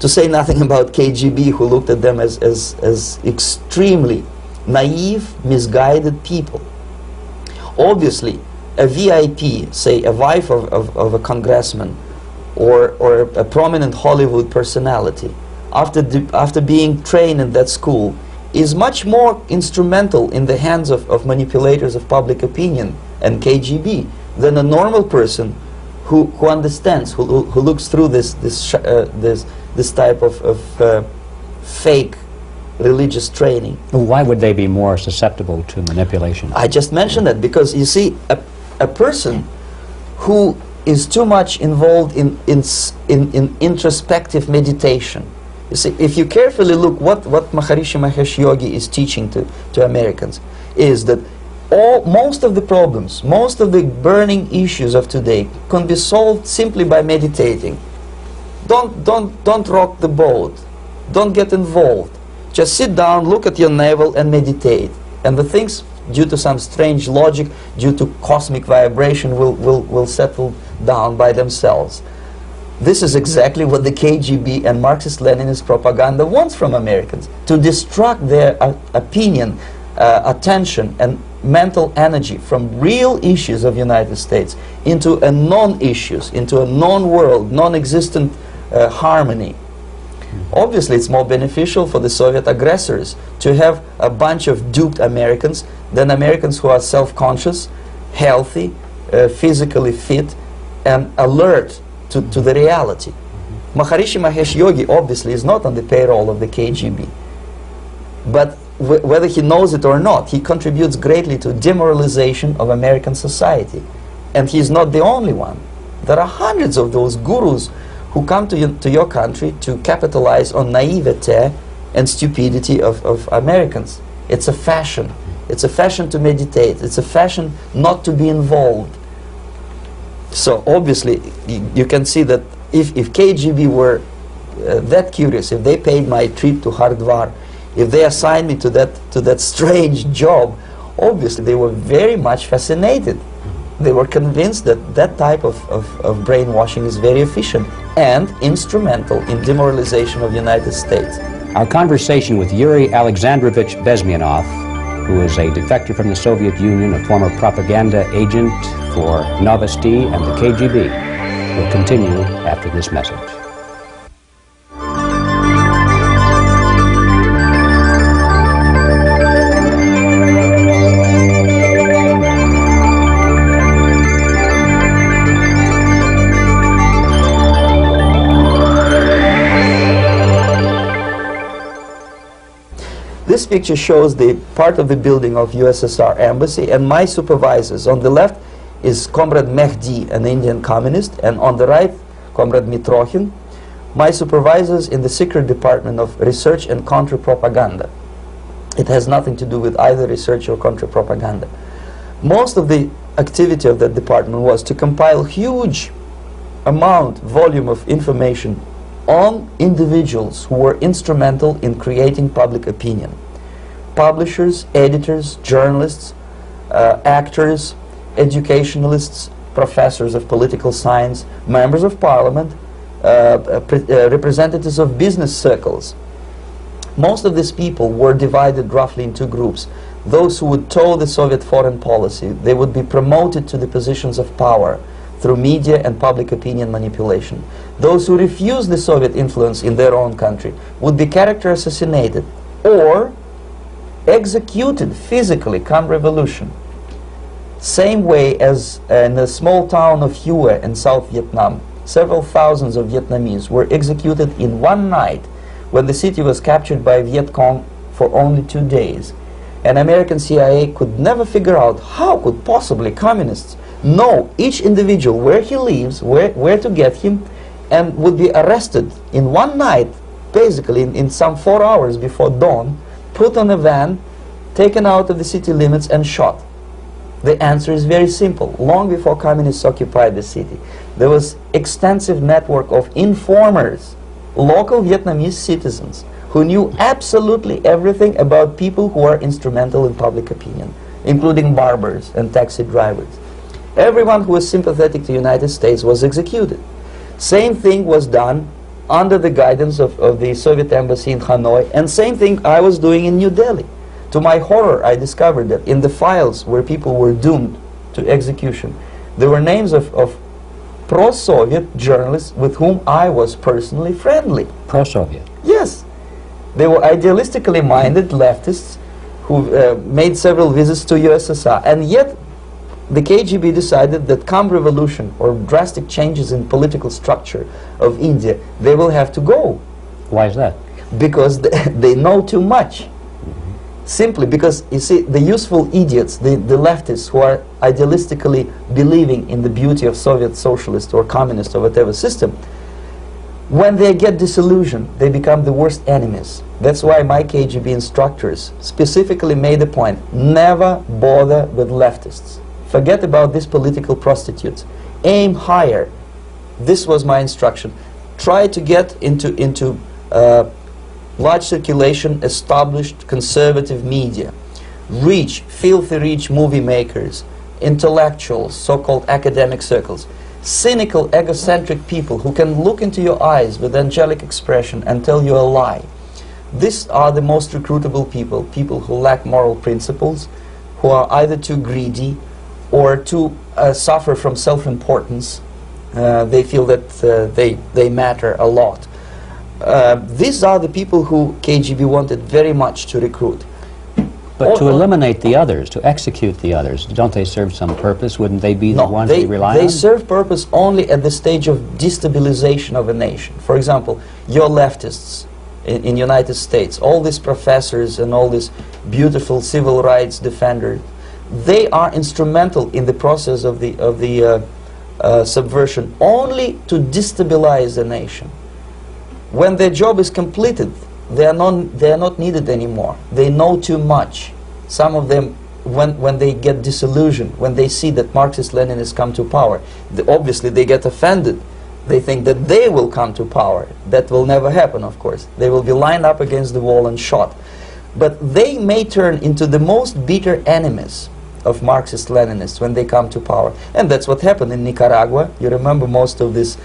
To say nothing about KGB, who looked at them as extremely naive, misguided people. Obviously, a VIP, say a wife of a congressman or a prominent Hollywood personality, after being trained in that school, is much more instrumental in the hands of manipulators of public opinion and KGB than a normal person who understands, who looks through this type of fake religious training. Why would they be more susceptible to manipulation? I just mentioned that because you see, a person who is too much involved in introspective meditation. You see, if you carefully look what Maharishi Mahesh Yogi is teaching to Americans, is that most of the problems, most of the burning issues of today can be solved simply by meditating. Don't rock the boat. Don't get involved. Just sit down, look at your navel and meditate. And the things, due to some strange logic, due to cosmic vibration, will settle down by themselves. This is exactly what the KGB and Marxist-Leninist propaganda wants from Americans, to distract their opinion, attention and mental energy from real issues of United States into a non-issues, into a non-world, non-existent harmony. Obviously, it's more beneficial for the Soviet aggressors to have a bunch of duped Americans than Americans who are self-conscious, healthy, physically fit, and alert to the reality. Maharishi Mahesh Yogi obviously is not on the payroll of the KGB. But whether he knows it or not, he contributes greatly to demoralization of American society. And he's not the only one. There are hundreds of those gurus who come to your country to capitalize on naivete and stupidity of Americans. It's a fashion. It's a fashion to meditate. It's a fashion not to be involved. So obviously, you can see that if KGB were that curious, if they paid my trip to Hardwar, if they assigned me to that strange job, obviously they were very much fascinated. They were convinced that that type of brainwashing is very efficient and instrumental in demoralization of the United States. Our conversation with Yuri Alexandrovich Bezmenov, who is a defector from the Soviet Union, a former propaganda agent for Novosti and the KGB, will continue after this message. This picture shows the part of the building of USSR embassy, and my supervisors. On the left is Comrade Mehdi, an Indian communist, and on the right, Comrade Mitrokhin, my supervisors in the secret department of research and counter-propaganda. It has nothing to do with either research or counter-propaganda. Most of the activity of that department was to compile huge volume of information on individuals who were instrumental in creating public opinion. Publishers, editors, journalists, actors, educationalists, professors of political science, members of parliament, representatives of business circles. Most of these people were divided roughly in two groups. Those who would toe the Soviet foreign policy, they would be promoted to the positions of power through media and public opinion manipulation. Those who refused the Soviet influence in their own country would be character assassinated or executed physically come revolution. Same way as in the small town of Hue in South Vietnam, several thousands of Vietnamese were executed in one night when the city was captured by Viet Cong for only 2 days. And American CIA could never figure out how could possibly communists know each individual, where he lives, where to get him, and would be arrested in one night, basically in some 4 hours before dawn, put on a van, taken out of the city limits and shot. The answer is very simple. Long before communists occupied the city, there was extensive network of informers, local Vietnamese citizens, who knew absolutely everything about people who are instrumental in public opinion, including barbers and taxi drivers. Everyone who was sympathetic to the United States was executed. Same thing was done under the guidance of the Soviet embassy in Hanoi, and same thing I was doing in New Delhi. To my horror, I discovered that in the files where people were doomed to execution, there were names of pro-Soviet journalists with whom I was personally friendly. Pro-Soviet? Yes. They were idealistically minded leftists who made several visits to USSR, and yet the KGB decided that come revolution or drastic changes in political structure of India, they will have to go. Why is that? Because they know too much. Simply because, you see, the useful idiots, the leftists who are idealistically believing in the beauty of Soviet socialist or communist or whatever system, when they get disillusioned, they become the worst enemies. That's why my KGB instructors specifically made a point, never bother with leftists. Forget about these political prostitutes. Aim higher. This was my instruction. Try to get into large circulation, established conservative media. Reach, filthy rich movie makers, intellectuals, so-called academic circles. Cynical, egocentric people who can look into your eyes with angelic expression and tell you a lie. These are the most recruitable people, people who lack moral principles, who are either too greedy or too suffer from self-importance. They feel that they matter a lot. These are the people who KGB wanted very much to recruit. But to eliminate the others, to execute the others, don't they serve some purpose? Wouldn't they be the ones we rely on? They serve purpose only at the stage of destabilization of a nation. For example, your leftists in United States, all these professors and all these beautiful civil rights defenders, they are instrumental in the process of the subversion only to destabilize the nation. When their job is completed, they are not needed anymore. They know too much. Some of them, when they get disillusioned, when they see that Marxist-Leninists come to power, obviously they get offended. They think that they will come to power. That will never happen, of course. They will be lined up against the wall and shot. But they may turn into the most bitter enemies of Marxist-Leninists when they come to power. And that's what happened in Nicaragua. You remember most of these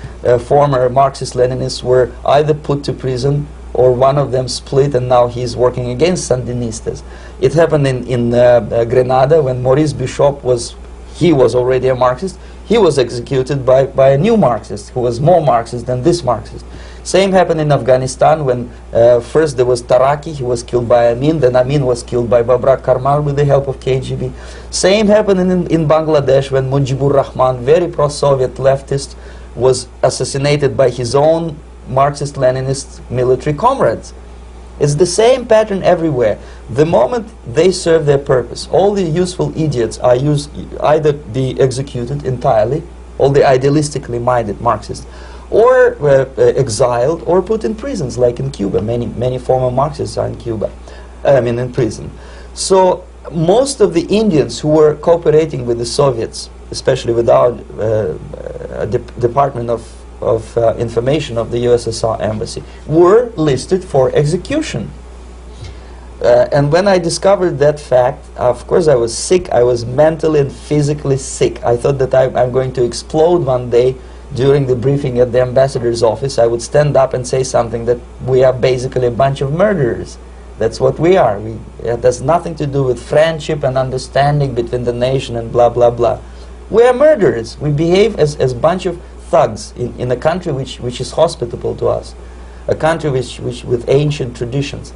former Marxist-Leninists were either put to prison or one of them split, and now he's working against Sandinistas. It happened in Grenada when Maurice Bishop was already a Marxist. He was executed by a new Marxist who was more Marxist than this Marxist. Same happened in Afghanistan when first there was Taraki, he was killed by Amin, then Amin was killed by Babrak Karmal with the help of KGB. Same happened in Bangladesh when Mujibur Rahman, very pro-Soviet leftist, was assassinated by his own Marxist-Leninist military comrades. It's the same pattern everywhere. The moment they serve their purpose, all the useful idiots are either be executed entirely, all the idealistically minded Marxists, or exiled or put in prisons, like in Cuba. Many former Marxists are in Cuba, in prison. So most of the Indians who were cooperating with the Soviets, especially with our Department of Information of the USSR Embassy, were listed for execution. And when I discovered that fact, of course I was sick. I was mentally and physically sick. I thought that I'm going to explode one day during the briefing at the ambassador's office. I would stand up and say something that we are basically a bunch of murderers. That's what we are. It has nothing to do with friendship and understanding between the nation and blah, blah, blah. We are murderers. We behave as a bunch of thugs in a country which is hospitable to us, a country which with ancient traditions.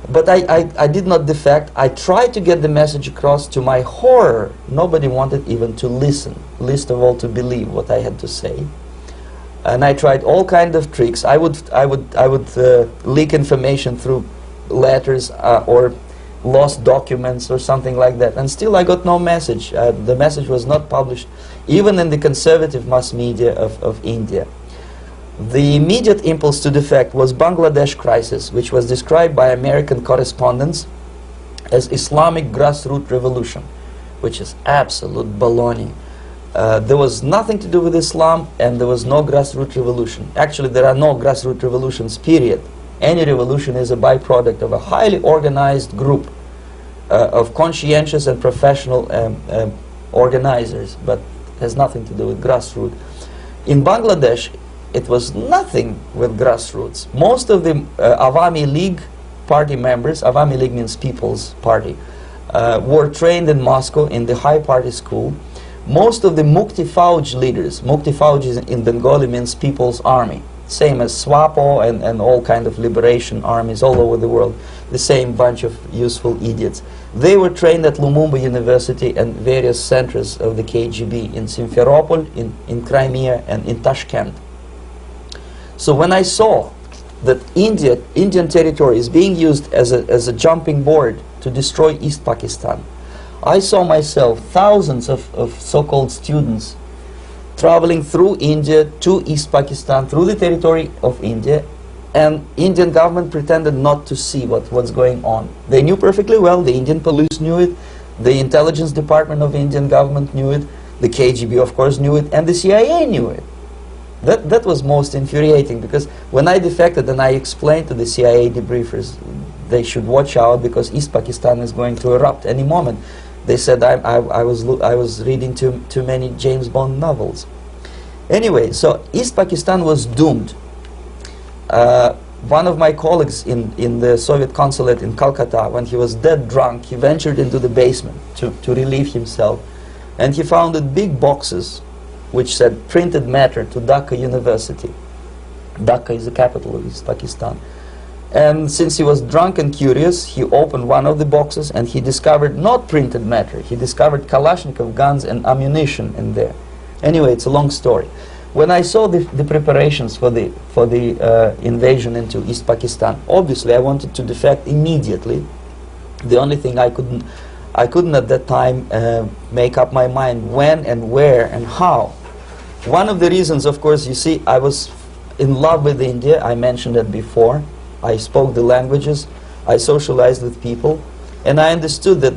But I did not defect. I tried to get the message across. To my horror, nobody wanted even to listen, least of all to believe what I had to say. And I tried all kinds of tricks. I would leak information through letters or lost documents or something like that. And still I got no message. The message was not published, even in the conservative mass media of India. The immediate impulse to defect was Bangladesh crisis, which was described by American correspondents as Islamic grassroots revolution, which is absolute baloney. There was nothing to do with Islam, and there was no grassroots revolution. Actually, there are no grassroots revolutions, period. Any revolution is a byproduct of a highly organized group of conscientious and professional organizers, but has nothing to do with grassroots. In Bangladesh, it was nothing with grassroots. Most of the Awami League party members, Awami League means People's Party, were trained in Moscow in the High Party School. Most of the Mukti Fauj leaders, Mukti Fauj in Bengali means People's Army, same as SWAPO and all kind of liberation armies all over the world, the same bunch of useful idiots. They were trained at Lumumba University and various centers of the KGB in Simferopol, in Crimea, and in Tashkent. So when I saw that Indian territory is being used as a jumping board to destroy East Pakistan, I saw myself thousands of so-called students traveling through India to East Pakistan, through the territory of India, and Indian government pretended not to see what's going on. They knew perfectly well, the Indian police knew it, the intelligence department of the Indian government knew it, the KGB of course knew it, and the CIA knew it. That was most infuriating, because when I defected and I explained to the CIA debriefers they should watch out because East Pakistan is going to erupt any moment, they said I was reading too many James Bond novels. Anyway, so East Pakistan was doomed. One of my colleagues in the Soviet consulate in Calcutta, when he was dead drunk, he ventured into the basement to relieve himself, and he found big boxes which said printed matter to Dhaka University. Dhaka is the capital of East Pakistan. And since he was drunk and curious, he opened one of the boxes and he discovered not printed matter, he discovered Kalashnikov guns and ammunition in there. Anyway, it's a long story. When I saw the preparations for the invasion into East Pakistan, obviously I wanted to defect immediately. The only thing I couldn't at that time make up my mind when and where and how. One of the reasons, of course, you see, I was in love with India. I mentioned it before. I spoke the languages. I socialized with people. And I understood that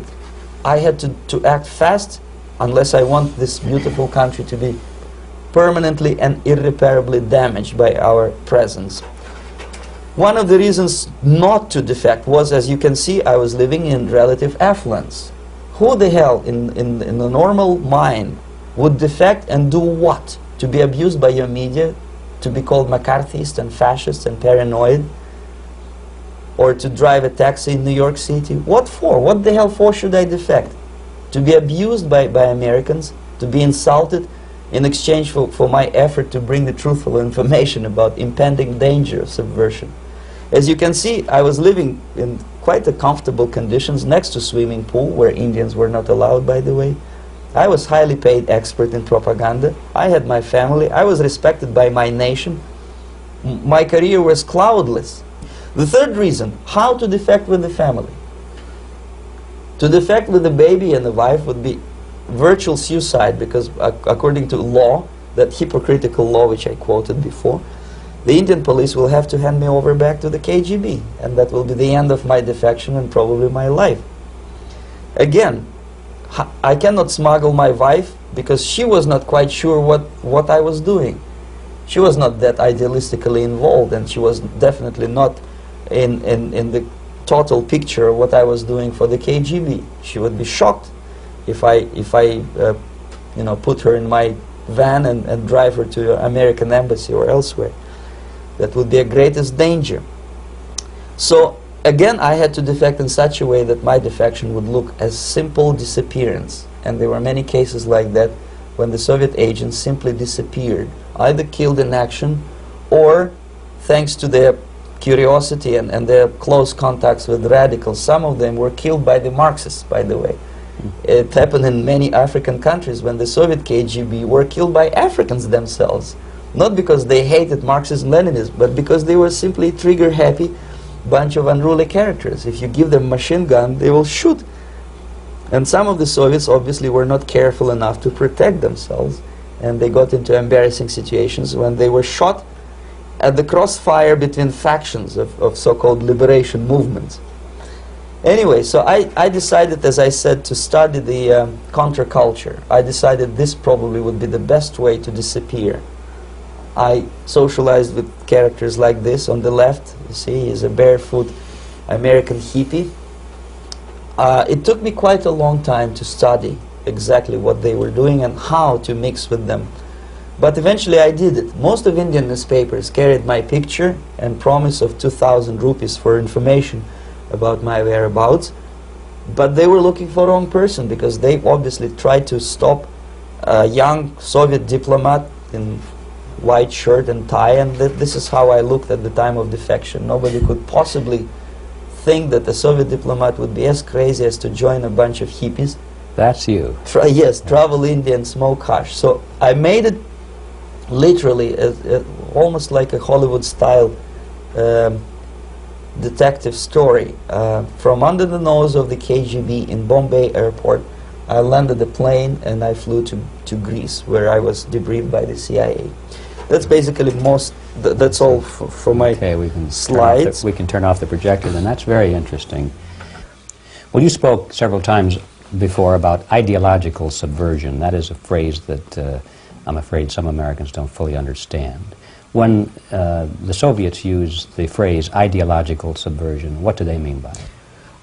I had to act fast unless I want this beautiful country to be permanently and irreparably damaged by our presence. One of the reasons not to defect was, as you can see, I was living in relative affluence. Who the hell in a normal mind would defect and do what? To be abused by your media, to be called McCarthyist and fascist and paranoid, or to drive a taxi in New York City? What for? What the hell for should I defect? To be abused by Americans, to be insulted in exchange for my effort to bring the truthful information about impending danger of subversion. As you can see, I was living in quite a comfortable conditions next to swimming pool, where Indians were not allowed, by the way. I was highly paid expert in propaganda. I had my family. I was respected by my nation. My career was cloudless. The third reason, how to defect with the family. To defect with the baby and the wife would be virtual suicide, because according to law, that hypocritical law which I quoted before, the Indian police will have to hand me over back to the KGB, and that will be the end of my defection and probably my life. Again, I cannot smuggle my wife because she was not quite sure what I was doing. She was not that idealistically involved, and she was definitely not in the total picture of what I was doing for the KGB. She would be shocked if I you know, put her in my van and drive her to the American embassy or elsewhere. That would be a greatest danger. So again, I had to defect in such a way that my defection would look as simple disappearance. And there were many cases like that when the Soviet agents simply disappeared, either killed in action or, thanks to their curiosity and their close contacts with radicals, some of them were killed by the Marxists, by the way. It happened in many African countries when the Soviet KGB were killed by Africans themselves. Not because they hated Marxism-Leninism, but because they were simply trigger-happy bunch of unruly characters. If you give them a machine gun, they will shoot. And some of the Soviets obviously were not careful enough to protect themselves, and they got into embarrassing situations when they were shot at the crossfire between factions of so-called liberation movements. Anyway, so I decided, as I said, to study the counterculture. I decided this probably would be the best way to disappear. I socialized with characters like this. On the left, you see, he's a barefoot American hippie. It took me quite a long time to study exactly what they were doing and how to mix with them. But eventually I did it. Most of Indian newspapers carried my picture and promise of 2,000 rupees for information about my whereabouts. But they were looking for the wrong person, because they obviously tried to stop a young Soviet diplomat in white shirt and tie, and this is how I looked at the time of defection. Nobody could possibly think that a Soviet diplomat would be as crazy as to join a bunch of hippies. That's you. Yes, travel India and smoke hash. So I made it literally almost like a Hollywood-style detective story. From under the nose of the KGB in Bombay airport, I landed the plane and I flew to Greece, where I was debriefed by the CIA. That's basically that's all for my slides. We can turn off the projector, then. That's very interesting. Well, you spoke several times before about ideological subversion. That is a phrase that I'm afraid some Americans don't fully understand. When the Soviets use the phrase ideological subversion, what do they mean by it?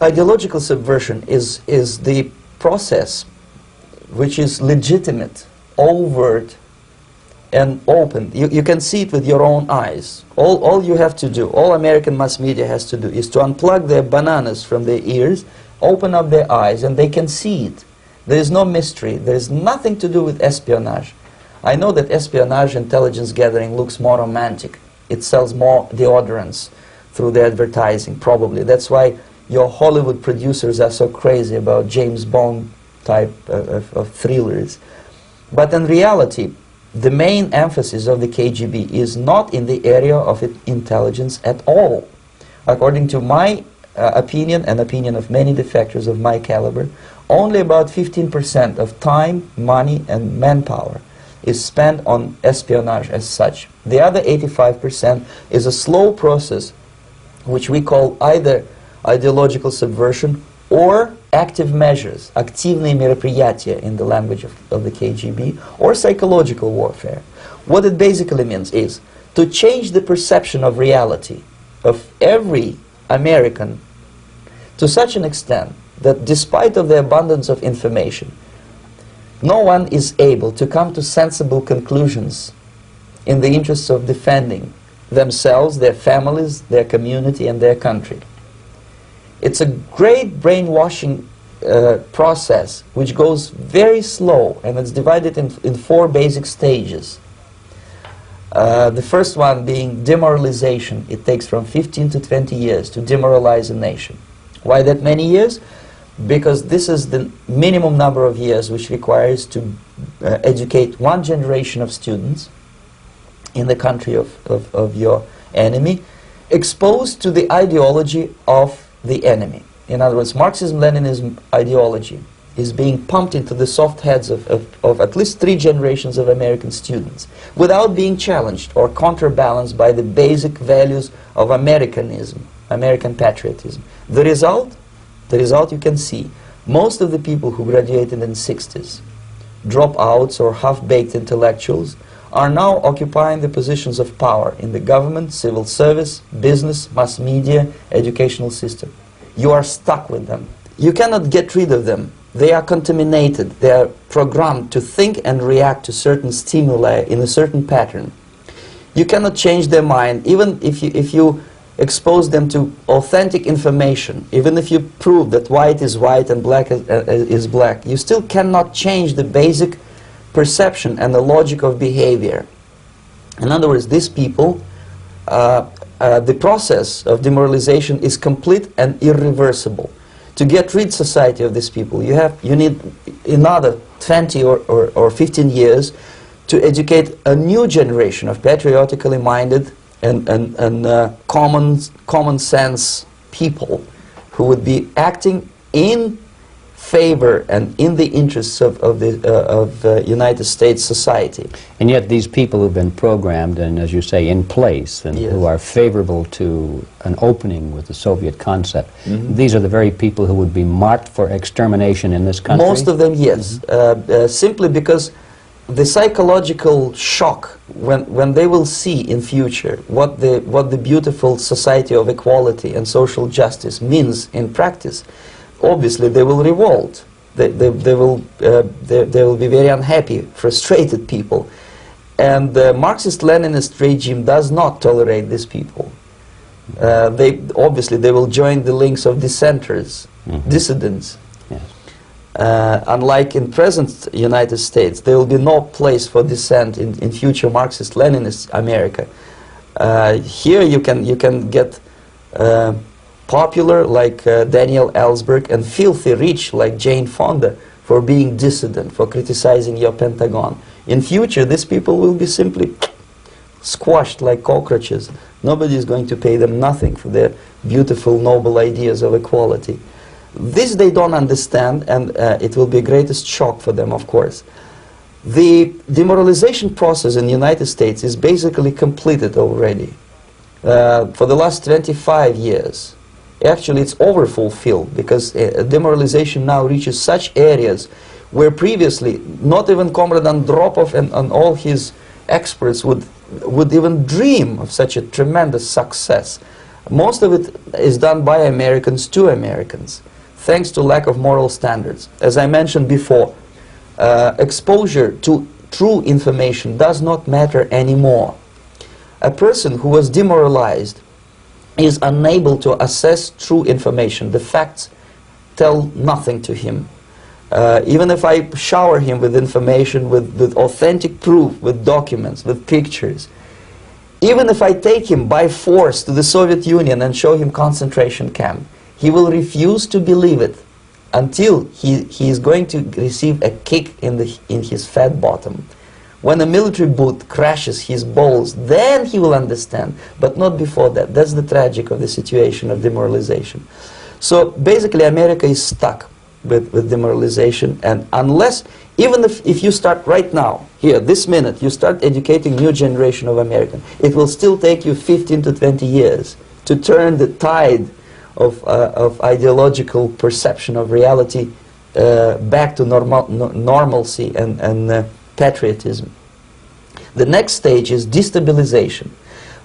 Ideological subversion is the process which is legitimate, overt, and open. You can see it with your own eyes. All you have to do, all American mass media has to do, is to unplug their bananas from their ears, open up their eyes, and they can see it. There is no mystery. There is nothing to do with espionage. I know that espionage intelligence gathering looks more romantic. It sells more deodorants through the advertising, probably. That's why your Hollywood producers are so crazy about James Bond type of thrillers. But in reality, the main emphasis of the KGB is not in the area of intelligence at all. According to my opinion and opinion of many defectors of my caliber, only about 15% of time, money, and manpower is spent on espionage as such. The other 85% is a slow process which we call either ideological subversion or active measures, активные мероприятия in the language of the KGB, or psychological warfare. What it basically means is to change the perception of reality of every American to such an extent that despite of the abundance of information, no one is able to come to sensible conclusions in the interests of defending themselves, their families, their community, and their country. It's a great brainwashing process which goes very slow, and it's divided in 4 basic stages. The first one being demoralization. It takes from 15 to 20 years to demoralize a nation. Why that many years? Because this is the minimum number of years which requires to educate one generation of students in the country of your enemy, exposed to the ideology of the enemy. In other words, Marxism-Leninism ideology is being pumped into the soft heads of at least 3 generations of American students without being challenged or counterbalanced by the basic values of Americanism, American patriotism. The result you can see. Most of the people who graduated in the 60s, dropouts or half-baked intellectuals, are now occupying the positions of power in the government, civil service, business, mass media, educational system. You are stuck with them. You cannot get rid of them. They are contaminated. They are programmed to think and react to certain stimuli in a certain pattern. You cannot change their mind, even if you expose them to authentic information, even if you prove that white is white and black is black. You still cannot change the basic perception and the logic of behavior. In other words, these people, the process of demoralization is complete and irreversible. To get rid society of these people, you need another 20 or 15 years to educate a new generation of patriotically minded and common sense people who would be acting in favor and in the interests of the United States society. And yet these people who've been programmed and, as you say, in place, and Yes. who are favorable to an opening with the Soviet concept, these are the very people who would be marked for extermination in this country? Most of them, yes. Simply because the psychological shock when they will see in future what the beautiful society of equality and social justice means in practice, obviously they will revolt. They will be very unhappy, frustrated people. And the Marxist-Leninist regime does not tolerate these people. Obviously they will join the links of dissenters, dissidents. Yes. Unlike in present United States, there will be no place for dissent in future Marxist-Leninist America. Here you can get popular like Daniel Ellsberg and filthy rich like Jane Fonda for being dissident, for criticizing your Pentagon. In future, these people will be simply squashed like cockroaches. Nobody is going to pay them nothing for their beautiful, noble ideas of equality. This they don't understand, and it will be a greatest shock for them, of course. The demoralization process in the United States is basically completed already. For the last 25 years, actually it's overfulfilled, because demoralization now reaches such areas where previously not even Comrade Andropov and all his experts would even dream of such a tremendous success. Most of it is done by Americans to Americans, thanks to lack of moral standards. As I mentioned before, exposure to true information does not matter anymore. A person who was demoralized is unable to assess true information. The facts tell nothing to him. Even if I shower him with information, with authentic proof, with documents, with pictures, even if I take him by force to the Soviet Union and show him concentration camp, he will refuse to believe it until he is going to receive a kick in his fat bottom. When a military boot crashes his balls, then he will understand, but not before that. That's the tragic of the situation of demoralization. So basically America is stuck with demoralization, and unless, even if you start right now, here, this minute, you start educating new generation of Americans, it will still take you 15 to 20 years to turn the tide of ideological perception of reality back to normalcy and patriotism. The next stage is destabilization.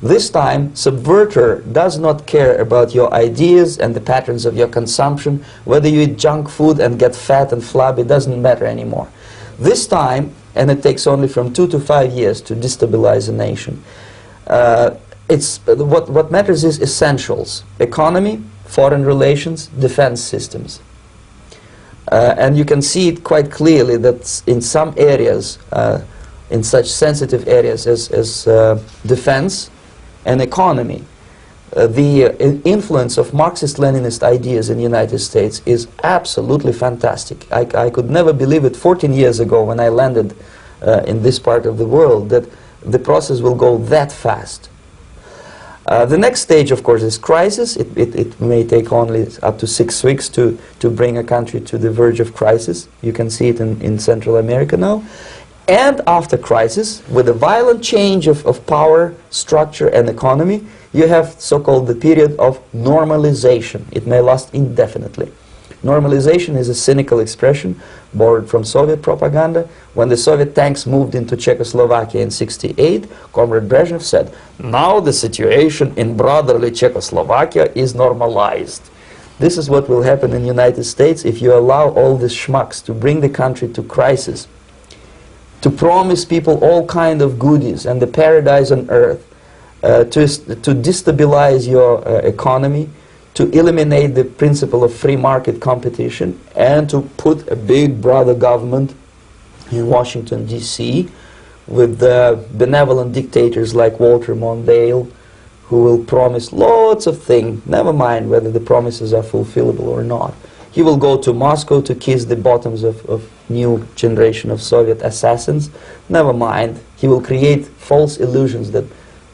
This time, subverter does not care about your ideas and the patterns of your consumption. Whether you eat junk food and get fat and flabby, doesn't matter anymore. This time, and it takes only from 2 to 5 years to destabilize a nation, what matters is essentials: economy, foreign relations, defense systems. And you can see it quite clearly that in some areas, in such sensitive areas as defense and economy, the influence of Marxist-Leninist ideas in the United States is absolutely fantastic. I could never believe it 14 years ago when I landed in this part of the world, that the process will go that fast. The next stage, of course, is crisis. It may take only up to 6 weeks to bring a country to the verge of crisis. You can see it in Central America now. And after crisis, with a violent change of power, structure, and economy, you have so-called the period of normalization. It may last indefinitely. Normalization is a cynical expression borrowed from Soviet propaganda. When the Soviet tanks moved into Czechoslovakia in '68, Comrade Brezhnev said, "Now the situation in brotherly Czechoslovakia is normalized." This is what will happen in the United States if you allow all these schmucks to bring the country to crisis, to promise people all kind of goodies and the paradise on earth, to destabilize your economy, to eliminate the principle of free market competition, and to put a big brother government in Washington, D.C. with benevolent dictators like Walter Mondale, who will promise lots of things, never mind whether the promises are fulfillable or not. He will go to Moscow to kiss the bottoms of new generation of Soviet assassins, never mind. He will create false illusions that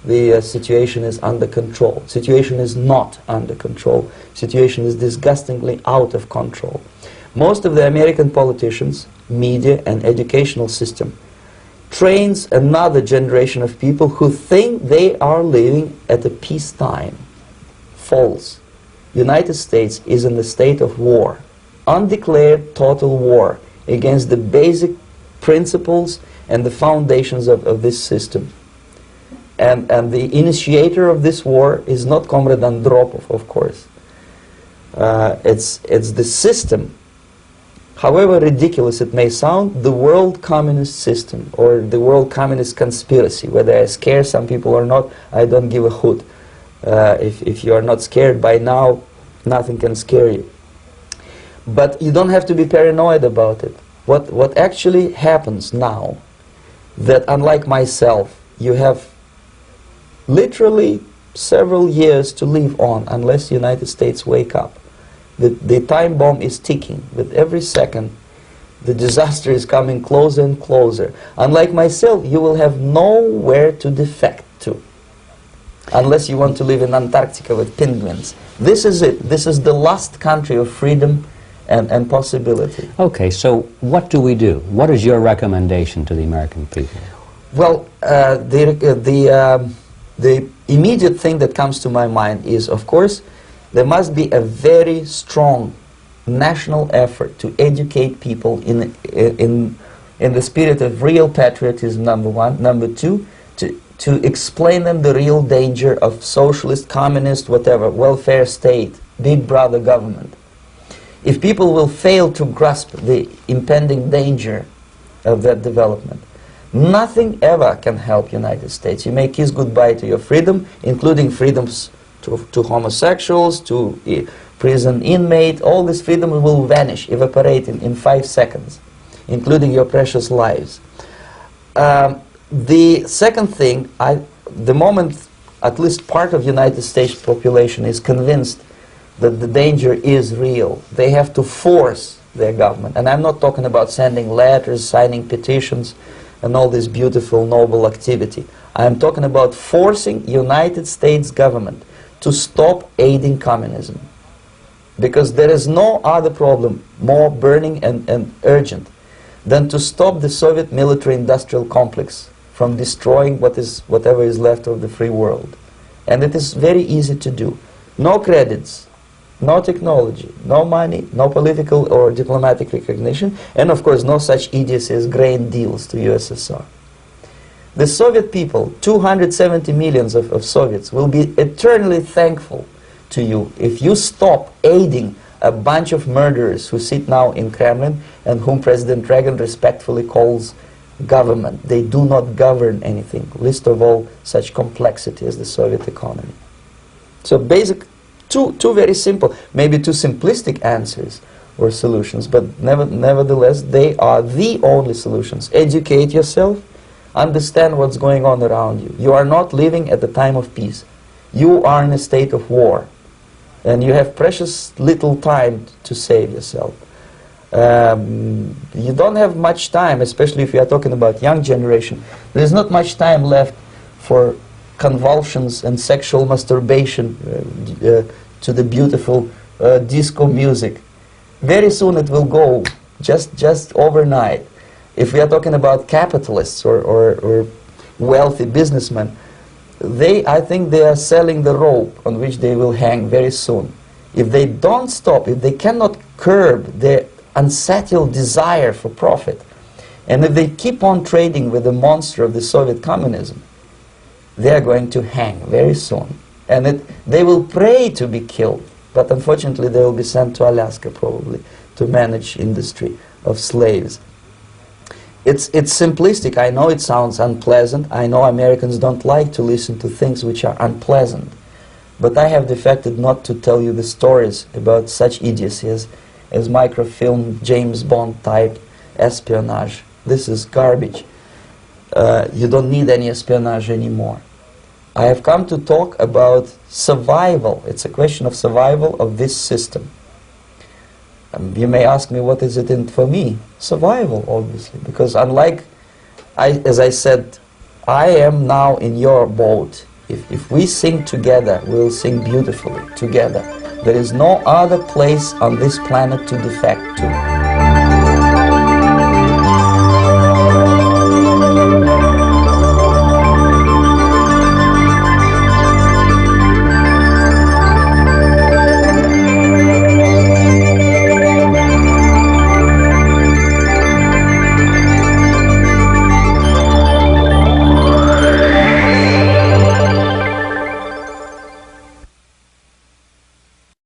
the situation is under control. Situation is not under control. Situation is disgustingly out of control. Most of the American politicians, media and educational system trains another generation of people who think they are living at a peacetime. False. United States is in a state of war, undeclared total war against the basic principles and the foundations of this system. And the initiator of this war is not Comrade Andropov, of course. It's the system. However ridiculous it may sound, the world communist system or the world communist conspiracy, whether I scare some people or not, I don't give a hoot. If you are not scared by now, nothing can scare you. But you don't have to be paranoid about it. What actually happens now, that unlike myself, you have literally several years to live on unless the United States wake up. The time bomb is ticking. With every second, the disaster is coming closer and closer. Unlike myself, you will have nowhere to defect to, unless you want to live in Antarctica with penguins. This is it. This is the last country of freedom and possibility. Okay, so what do we do? What is your recommendation to the American people? Well, the immediate thing that comes to my mind is, of course, there must be a very strong national effort to educate people in the spirit of real patriotism, number one. Number two, to explain them the real danger of socialist, communist, whatever, welfare state, big brother government. If people will fail to grasp the impending danger of that development, nothing ever can help United States. You may kiss goodbye to your freedom, including freedoms to homosexuals, to prison inmate. All this freedom will vanish, evaporate in 5 seconds, including your precious lives. The second thing, the moment at least part of United States population is convinced that the danger is real, they have to force their government. And I'm not talking about sending letters, signing petitions, and all this beautiful, noble activity. I'm talking about forcing United States government to stop aiding communism. Because there is no other problem more burning and urgent than to stop the Soviet military-industrial complex from destroying whatever is left of the free world. And it is very easy to do. No credits, no technology, no money, no political or diplomatic recognition, and of course no such idiocy as grain deals to USSR. The Soviet people, 270 millions of Soviets, will be eternally thankful to you if you stop aiding a bunch of murderers who sit now in Kremlin and whom President Reagan respectfully calls government. They do not govern anything, least of all such complexity as the Soviet economy. So two very simple, maybe too simplistic answers or solutions, but nevertheless they are the only solutions. Educate yourself, understand what's going on around you. You are not living at the time of peace. You are in a state of war, and you have precious little time to save yourself. You don't have much time, especially if you are talking about young generation. There is not much time left for convulsions and sexual masturbation to the beautiful disco music. Very soon it will go, just overnight. If we are talking about capitalists or wealthy businessmen, I think they are selling the rope on which they will hang very soon. If they don't stop, if they cannot curb their unsettled desire for profit. And if they keep on trading with the monster of the Soviet communism, they are going to hang very soon. And they will pray to be killed, but unfortunately they will be sent to Alaska probably to manage industry of slaves. It's simplistic. I know it sounds unpleasant. I know Americans don't like to listen to things which are unpleasant. But I have defected not to tell you the stories about such idiocy as microfilm, James Bond type espionage. This is garbage. You don't need any espionage anymore. I have come to talk about survival. It's a question of survival of this system. You may ask me, what is it in for me? Survival, obviously, because unlike, as I said, I am now in your boat. If we sing together, we'll sing beautifully together. There is no other place on this planet to defect to.